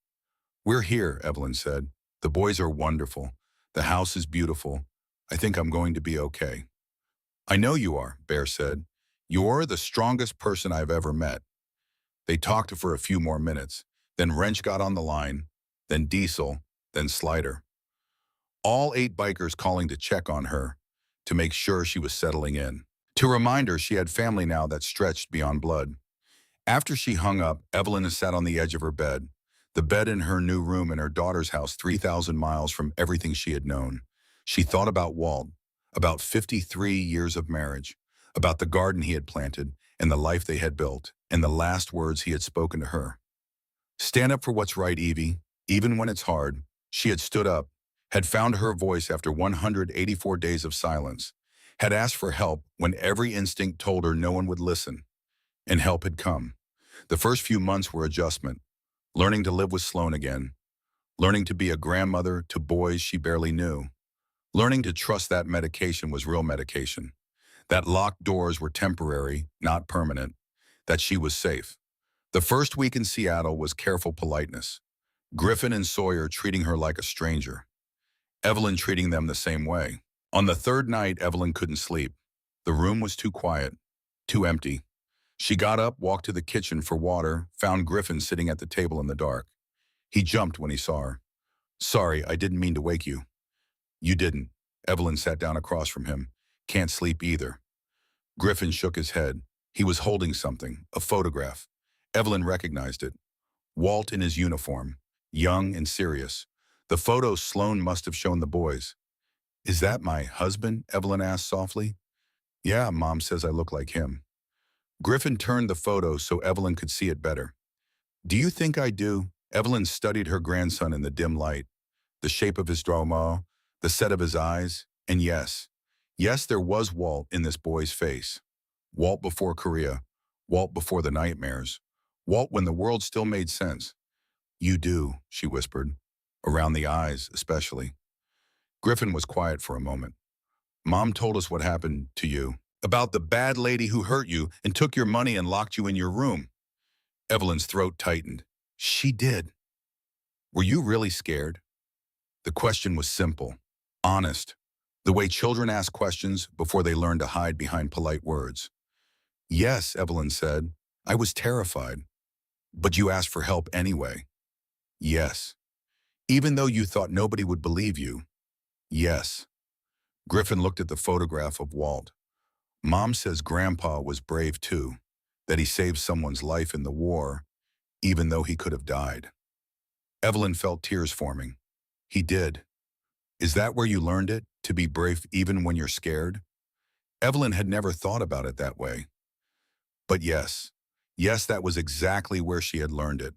We're here, Evelyn said. The boys are wonderful. The house is beautiful. I think I'm going to be okay. I know you are, Bear said. You're the strongest person I've ever met. They talked for a few more minutes. Then Wrench got on the line, then Diesel, then Slider. All 8 bikers calling to check on her, to make sure she was settling in. To remind her she had family now that stretched beyond blood. After she hung up, Evelyn sat on the edge of her bed, the bed in her new room in her daughter's house 3,000 miles from everything she had known. She thought about Walt, about 53 years of marriage, about the garden he had planted and the life they had built, and the last words he had spoken to her. Stand up for what's right, Evie, even when it's hard. She had stood up, had found her voice after 184 days of silence, had asked for help when every instinct told her no one would listen, and help had come. The first few months were adjustment, learning to live with Sloane again, learning to be a grandmother to boys she barely knew, learning to trust that medication was real medication, that locked doors were temporary, not permanent, that she was safe. The first week in Seattle was careful politeness. Griffin and Sawyer treating her like a stranger. Evelyn treating them the same way. On the third night, Evelyn couldn't sleep. The room was too quiet, too empty. She got up, walked to the kitchen for water, found Griffin sitting at the table in the dark. He jumped when he saw her. Sorry, I didn't mean to wake you. You didn't. Evelyn sat down across from him. Can't sleep either. Griffin shook his head. He was holding something, a photograph. Evelyn recognized it. Walt in his uniform, young and serious. The photo Sloane must have shown the boys. Is that my husband? Evelyn asked softly. Yeah, Mom says I look like him. Griffin turned the photo so Evelyn could see it better. Do you think I do? Evelyn studied her grandson in the dim light, the shape of his dromo, the set of his eyes, and yes, there was Walt in this boy's face. Walt before Korea, Walt before the nightmares, Walt when the world still made sense. You do, she whispered, around the eyes especially. Griffin was quiet for a moment. Mom told us what happened to you, about the bad lady who hurt you and took your money and locked you in your room. Evelyn's throat tightened. She did. Were you really scared? The question was simple, honest, the way children ask questions before they learn to hide behind polite words. Yes, Evelyn said. I was terrified. But you asked for help anyway. Yes. Even though you thought nobody would believe you. Yes. Griffin looked at the photograph of Walt. Mom says Grandpa was brave too, that he saved someone's life in the war, even though he could have died. Evelyn felt tears forming. He did. Is that where you learned it, to be brave even when you're scared? Evelyn had never thought about it that way. But yes, that was exactly where she had learned it.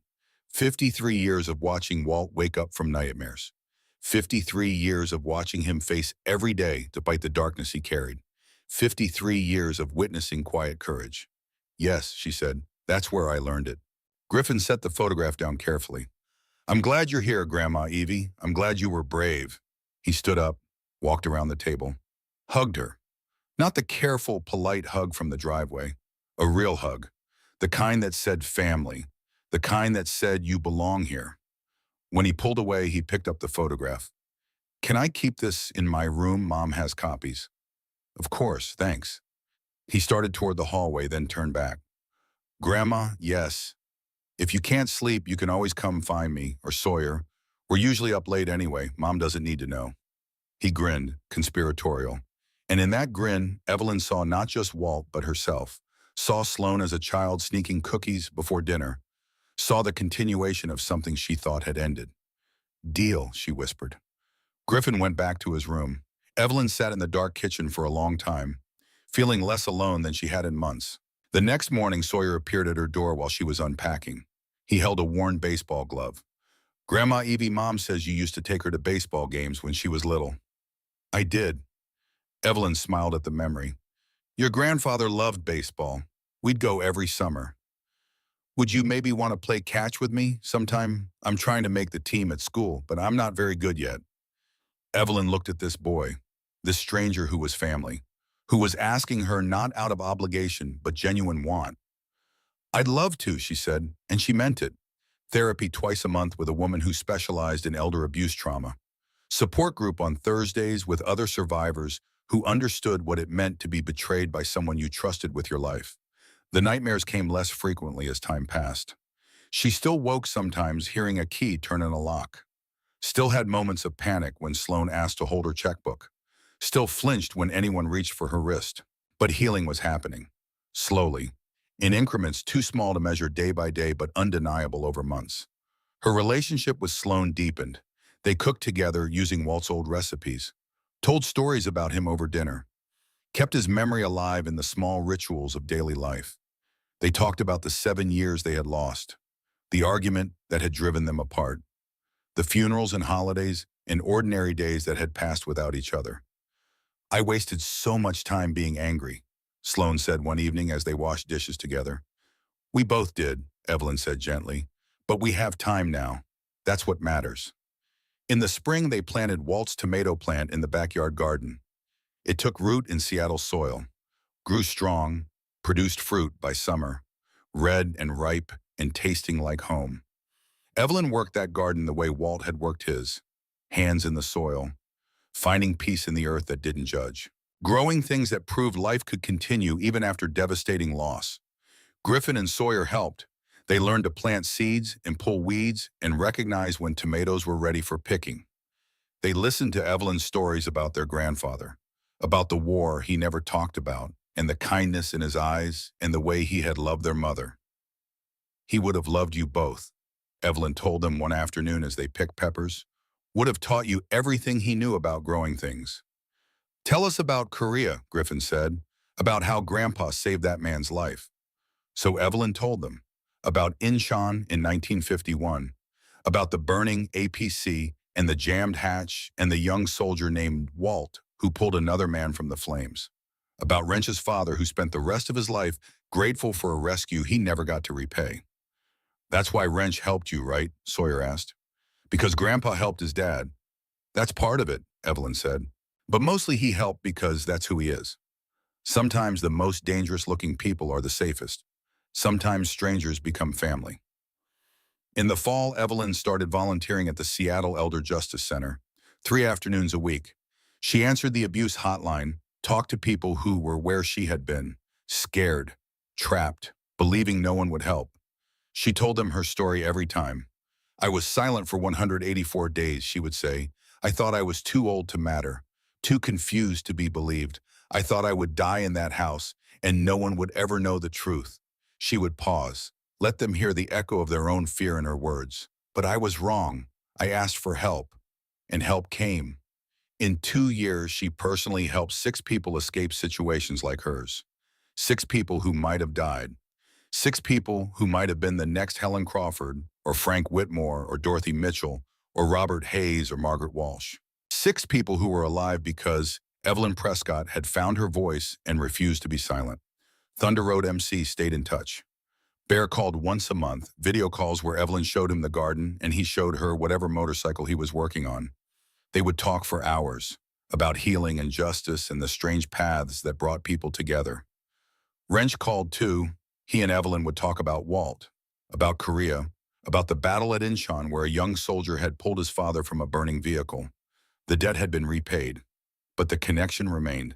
53 years of watching Walt wake up from nightmares. 53 years of watching him face every day to fight the darkness he carried. 53 years of witnessing quiet courage. Yes, she said, that's where I learned it. Griffin set the photograph down carefully. I'm glad you're here, Grandma Evie. I'm glad you were brave. He stood up, walked around the table, hugged her. Not the careful, polite hug from the driveway. A real hug. The kind that said family. The kind that said you belong here. When he pulled away, he picked up the photograph. Can I keep this in my room? Mom has copies. Of course, thanks. He started toward the hallway, then turned back. Grandma, yes. If you can't sleep, you can always come find me, or Sawyer. We're usually up late anyway. Mom doesn't need to know. He grinned, conspiratorial. And in that grin, Evelyn saw not just Walt, but herself. Saw Sloane as a child sneaking cookies before dinner. Saw the continuation of something she thought had ended. Deal, she whispered. Griffin went back to his room. Evelyn sat in the dark kitchen for a long time, feeling less alone than she had in months. The next morning, Sawyer appeared at her door while she was unpacking. He held a worn baseball glove. Grandma Evie, Mom says you used to take her to baseball games when she was little. I did. Evelyn smiled at the memory. Your grandfather loved baseball. We'd go every summer. Would you maybe want to play catch with me sometime? I'm trying to make the team at school, but I'm not very good yet. Evelyn looked at this boy, this stranger who was family, who was asking her not out of obligation, but genuine want. I'd love to, she said, and she meant it. Therapy twice a month with a woman who specialized in elder abuse trauma. Support group on Thursdays with other survivors who understood what it meant to be betrayed by someone you trusted with your life. The nightmares came less frequently as time passed. She still woke sometimes hearing a key turn in a lock. Still had moments of panic when Sloane asked to hold her checkbook. Still flinched when anyone reached for her wrist. But healing was happening. Slowly. In increments too small to measure day by day but undeniable over months. Her relationship with Sloane deepened. They cooked together using Walt's old recipes. Told stories about him over dinner. Kept his memory alive in the small rituals of daily life. They talked about the 7 years they had lost. The argument that had driven them apart. The funerals and holidays and ordinary days that had passed without each other. I wasted so much time being angry, Sloane said one evening as they washed dishes together. We both did, Evelyn said gently. But we have time now. That's what matters. In the spring, they planted Walt's tomato plant in the backyard garden. It took root in Seattle soil, grew strong, produced fruit by summer, red and ripe and tasting like home. Evelyn worked that garden the way Walt had worked his, hands in the soil, finding peace in the earth that didn't judge, growing things that proved life could continue even after devastating loss. Griffin and Sawyer helped. They learned to plant seeds and pull weeds and recognize when tomatoes were ready for picking. They listened to Evelyn's stories about their grandfather, about the war he never talked about, and the kindness in his eyes and the way he had loved their mother. He would have loved you both, Evelyn told them one afternoon as they picked peppers. Would have taught you everything he knew about growing things. Tell us about Korea, Griffin said, about how Grandpa saved that man's life. So Evelyn told them about Incheon in 1951, about the burning APC and the jammed hatch and the young soldier named Walt who pulled another man from the flames, about Wrench's father who spent the rest of his life grateful for a rescue he never got to repay. That's why Wrench helped you, right? Sawyer asked. Because Grandpa helped his dad. That's part of it, Evelyn said. But mostly he helped because that's who he is. Sometimes the most dangerous-looking people are the safest. Sometimes strangers become family. In the fall, Evelyn started volunteering at the Seattle Elder Justice Center, 3 afternoons a week. She answered the abuse hotline, talked to people who were where she had been, scared, trapped, believing no one would help. She told them her story every time. I was silent for 184 days, she would say. I thought I was too old to matter, too confused to be believed. I thought I would die in that house, and no one would ever know the truth. She would pause, let them hear the echo of their own fear in her words. But I was wrong. I asked for help, and help came. In 2 years, she personally helped 6 people escape situations like hers. 6 people who might have died. 6 people who might have been the next Helen Crawford, or Frank Whitmore, or Dorothy Mitchell, or Robert Hayes, or Margaret Walsh. 6 people who were alive because Evelyn Prescott had found her voice and refused to be silent. Thunder Road MC stayed in touch. Bear called once a month, video calls where Evelyn showed him the garden and he showed her whatever motorcycle he was working on. They would talk for hours about healing and justice and the strange paths that brought people together. Wrench called too. He and Evelyn would talk about Walt, about Korea, about the battle at Incheon where a young soldier had pulled his father from a burning vehicle. The debt had been repaid, but the connection remained.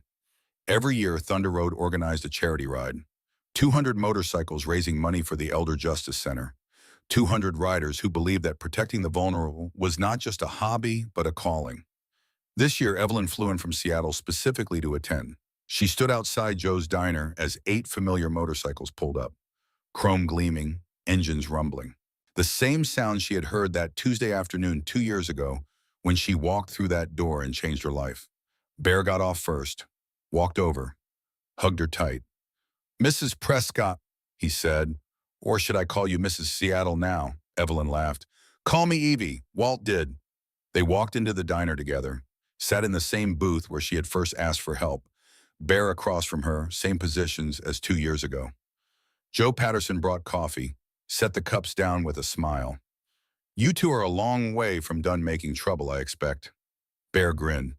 Every year, Thunder Road organized a charity ride. 200 motorcycles raising money for the Elder Justice Center. 200 riders who believed that protecting the vulnerable was not just a hobby, but a calling. This year, Evelyn flew in from Seattle specifically to attend. She stood outside Joe's Diner as 8 familiar motorcycles pulled up, chrome gleaming, engines rumbling. The same sound she had heard that Tuesday afternoon 2 years ago when she walked through that door and changed her life. Bear got off first, walked over, hugged her tight. Mrs. Prescott, he said, or should I call you Mrs. Seattle now? Evelyn laughed. Call me Evie, Walt did. They walked into the diner together, sat in the same booth where she had first asked for help, Bear across from her, same positions as 2 years ago. Joe Patterson brought coffee, set the cups down with a smile. You two are a long way from done making trouble, I expect. Bear grinned.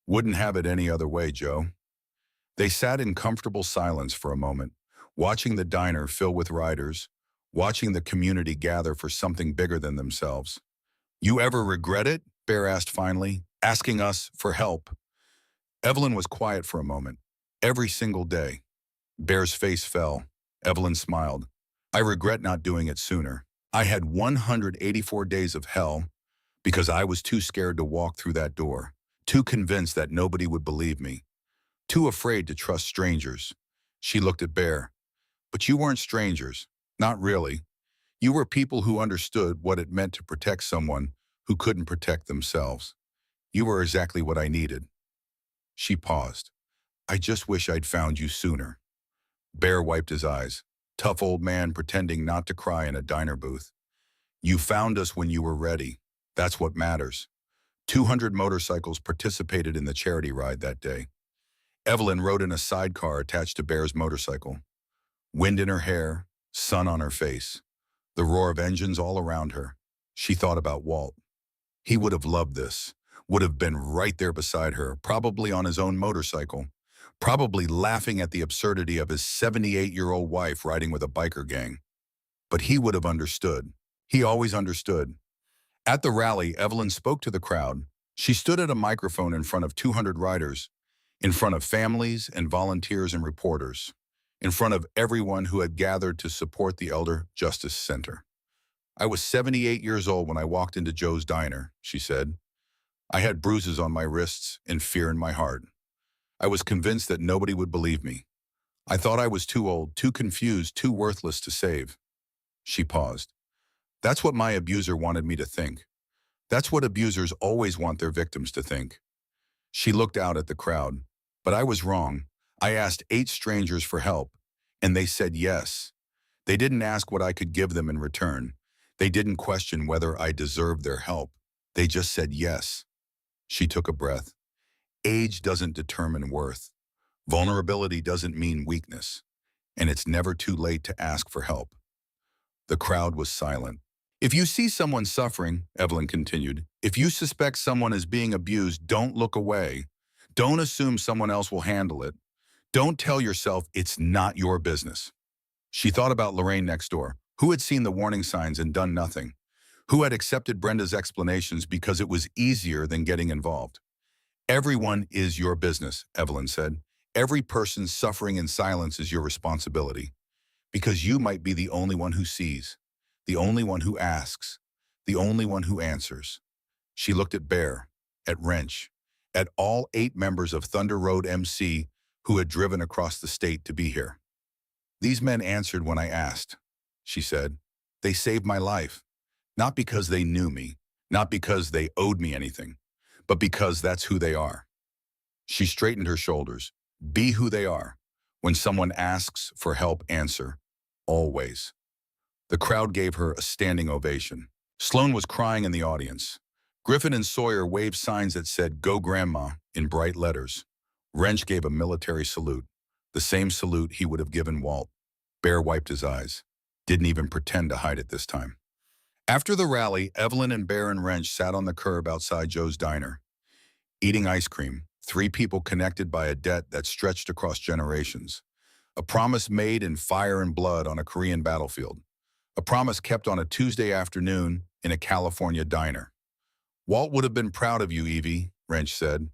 Wouldn't have it any other way, Joe. They sat in comfortable silence for a moment, watching the diner fill with riders, watching the community gather for something bigger than themselves. You ever regret it? Bear asked finally, asking us for help. Evelyn was quiet for a moment. Every single day. Bear's face fell. Evelyn smiled. I regret not doing it sooner. I had 184 days of hell because I was too scared to walk through that door, too convinced that nobody would believe me, too afraid to trust strangers. She looked at Bear. But you weren't strangers. Not really. You were people who understood what it meant to protect someone who couldn't protect themselves. You were exactly what I needed. She paused. I just wish I'd found you sooner. Bear wiped his eyes. Tough old man pretending not to cry in a diner booth. You found us when you were ready. That's what matters. 200 motorcycles participated in the charity ride that day. Evelyn rode in a sidecar attached to Bear's motorcycle. Wind in her hair, sun on her face, the roar of engines all around her. She thought about Walt. He would have loved this, would have been right there beside her, probably on his own motorcycle, probably laughing at the absurdity of his 78-year-old wife riding with a biker gang. But he would have understood. He always understood. At the rally, Evelyn spoke to the crowd. She stood at a microphone in front of 200 riders, in front of families and volunteers and reporters, in front of everyone who had gathered to support the Elder Justice Center. I was 78 years old when I walked into Joe's diner, she said. I had bruises on my wrists and fear in my heart. I was convinced that nobody would believe me. I thought I was too old, too confused, too worthless to save. She paused. That's what my abuser wanted me to think. That's what abusers always want their victims to think. She looked out at the crowd. But I was wrong. I asked 8 strangers for help, and they said yes. They didn't ask what I could give them in return. They didn't question whether I deserved their help. They just said yes. She took a breath. Age doesn't determine worth. Vulnerability doesn't mean weakness. And it's never too late to ask for help. The crowd was silent. If you see someone suffering, Evelyn continued, if you suspect someone is being abused, don't look away. Don't assume someone else will handle it. Don't tell yourself it's not your business. She thought about Lorraine next door, who had seen the warning signs and done nothing, who had accepted Brenda's explanations because it was easier than getting involved. Everyone is your business, Evelyn said. Every person suffering in silence is your responsibility, because you might be the only one who sees, the only one who asks, the only one who answers. She looked at Bear, at Wrench, at all 8 members of Thunder Road MC who had driven across the state to be here. These men answered when I asked, she said. They saved my life, not because they knew me, not because they owed me anything, but because that's who they are. She straightened her shoulders. Be who they are. When someone asks for help, answer. Always. The crowd gave her a standing ovation. Sloan was crying in the audience. Griffin and Sawyer waved signs that said, Go Grandma, in bright letters. Wrench gave a military salute, the same salute he would have given Walt. Bear wiped his eyes. Didn't even pretend to hide it this time. After the rally, Evelyn and Bear and Wrench sat on the curb outside Joe's diner, eating ice cream, 3 people connected by a debt that stretched across generations. A promise made in fire and blood on a Korean battlefield. A promise kept on a Tuesday afternoon in a California diner. Walt would have been proud of you, Evie, Wrench said.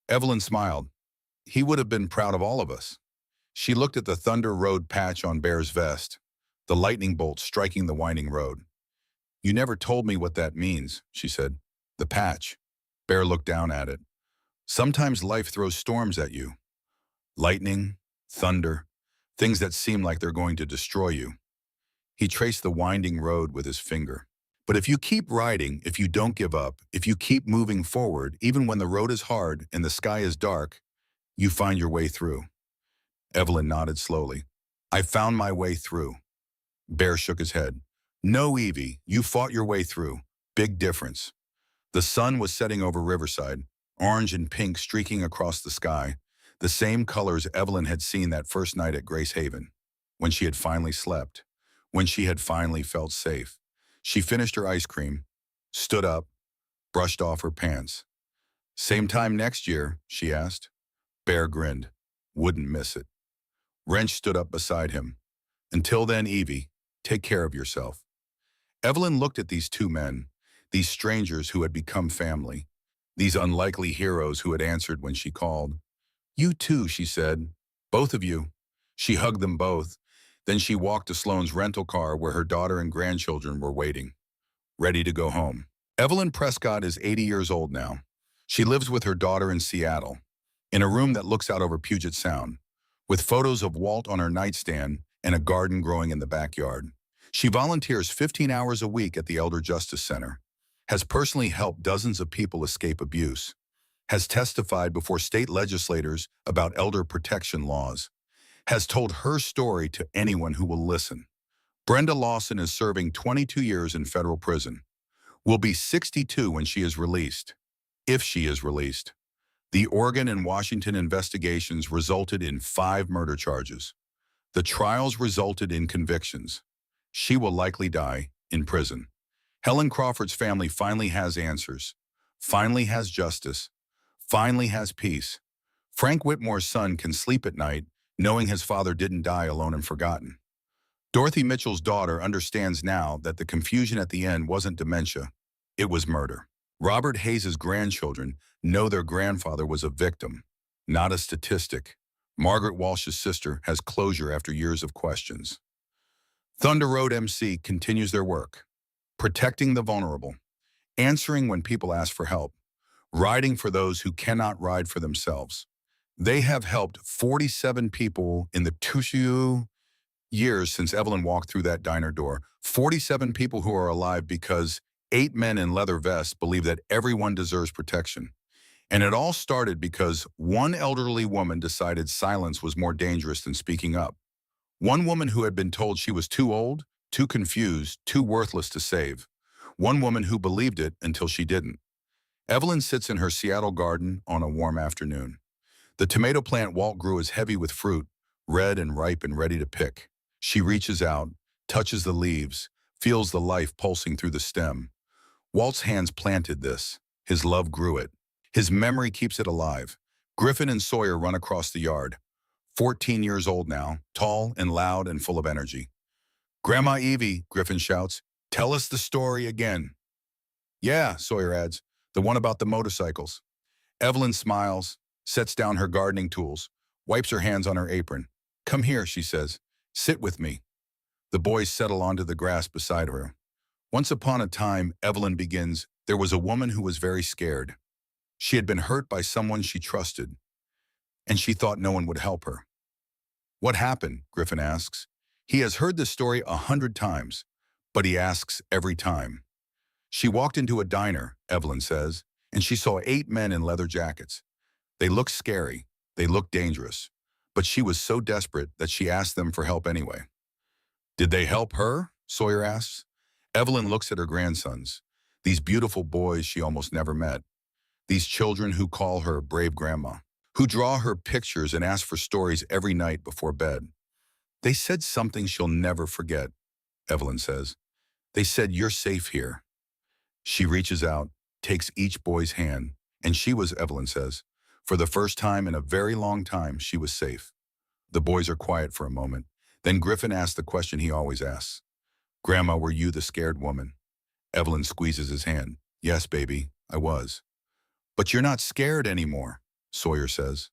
Evelyn smiled. He would have been proud of all of us. She looked at the Thunder Road patch on Bear's vest, the lightning bolt striking the winding road. You never told me what that means, she said. The patch. Bear looked down at it. Sometimes life throws storms at you. Lightning, thunder, things that seem like they're going to destroy you. He traced the winding road with his finger. But if you keep riding, if you don't give up, if you keep moving forward, even when the road is hard and the sky is dark, you find your way through. Evelyn nodded slowly. I found my way through. Bear shook his head. No, Evie, you fought your way through. Big difference. The sun was setting over Riverside, orange and pink streaking across the sky, the same colors Evelyn had seen that first night at Grace Haven, when she had finally slept, when she had finally felt safe. She finished her ice cream, stood up, brushed off her pants. Same time next year, she asked. Bear grinned. Wouldn't miss it. Wrench stood up beside him. Until then, Evie, take care of yourself. Evelyn looked at these two men, these strangers who had become family, these unlikely heroes who had answered when she called. You too, she said. Both of you. She hugged them both. Then she walked to Sloane's rental car where her daughter and grandchildren were waiting, ready to go home. Evelyn Prescott is 80 years old now. She lives with her daughter in Seattle, in a room that looks out over Puget Sound, with photos of Walt on her nightstand and a garden growing in the backyard. She volunteers 15 hours a week at the Elder Justice Center, has personally helped dozens of people escape abuse, has testified before state legislators about elder protection laws, has told her story to anyone who will listen. Brenda Lawson is serving 22 years in federal prison, will be 62 when she is released, if she is released. The Oregon and Washington investigations resulted in 5 murder charges. The trials resulted in convictions. She will likely die in prison. Helen Crawford's family finally has answers, finally has justice, finally has peace. Frank Whitmore's son can sleep at night knowing his father didn't die alone and forgotten. Dorothy Mitchell's daughter understands now that the confusion at the end wasn't dementia, it was murder. Robert Hayes' grandchildren know their grandfather was a victim, not a statistic. Margaret Walsh's sister has closure after years of questions. Thunder Road MC continues their work, protecting the vulnerable, answering when people ask for help, riding for those who cannot ride for themselves. They have helped 47 people in the 2 years since Evelyn walked through that diner door. 47 people who are alive because 8 men in leather vests believe that everyone deserves protection. And it all started because one elderly woman decided silence was more dangerous than speaking up. One woman who had been told she was too old, too confused, too worthless to save. One woman who believed it until she didn't. Evelyn sits in her Seattle garden on a warm afternoon. The tomato plant Walt grew is heavy with fruit, red and ripe and ready to pick. She reaches out, touches the leaves, feels the life pulsing through the stem. Walt's hands planted this. His love grew it. His memory keeps it alive. Griffin and Sawyer run across the yard. 14 years old now, tall and loud and full of energy. Grandma Evie, Griffin shouts, tell us the story again. Yeah, Sawyer adds, the one about the motorcycles. Evelyn smiles, sets down her gardening tools, wipes her hands on her apron. Come here, she says. Sit with me. The boys settle onto the grass beside her. Once upon a time, Evelyn begins, there was a woman who was very scared. She had been hurt by someone she trusted, and she thought no one would help her. What happened? Griffin asks. He has heard this story 100 times, but he asks every time. She walked into a diner, Evelyn says, and she saw 8 men in leather jackets. They looked scary, they looked dangerous, but she was so desperate that she asked them for help anyway. Did they help her? Sawyer asks. Evelyn looks at her grandsons, these beautiful boys she almost never met, these children who call her brave grandma, who draw her pictures and ask for stories every night before bed. They said something she'll never forget, Evelyn says. They said, you're safe here. She reaches out, takes each boy's hand, and she was, Evelyn says, for the first time in a very long time, she was safe. The boys are quiet for a moment. Then Griffin asks the question he always asks. Grandma, were you the scared woman? Evelyn squeezes his hand. Yes, baby, I was. But you're not scared anymore, Sawyer says.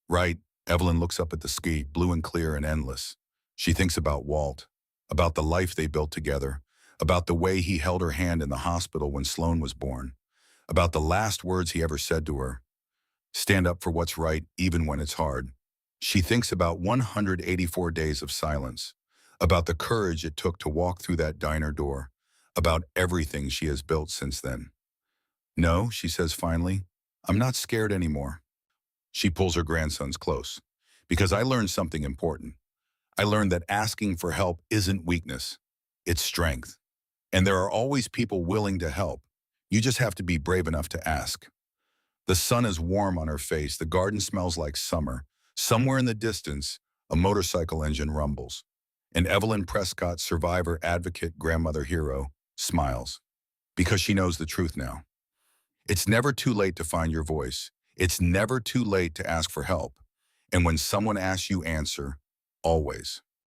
Right. Evelyn looks up at the sky, blue and clear and endless. She thinks about Walt, about the life they built together, about the way he held her hand in the hospital when Sloane was born, about the last words he ever said to her. Stand up for what's right, even when it's hard. She thinks about 184 days of silence, about the courage it took to walk through that diner door, about everything she has built since then. No, she says finally, I'm not scared anymore. She pulls her grandsons close. Because I learned something important. I learned that asking for help isn't weakness, it's strength. And there are always people willing to help. You just have to be brave enough to ask. The sun is warm on her face. The garden smells like summer. Somewhere in the distance, a motorcycle engine rumbles. And Evelyn Prescott, survivor, advocate, grandmother hero, smiles. Because she knows the truth now. It's never too late to find your voice. It's never too late to ask for help. And when someone asks you, answer, always.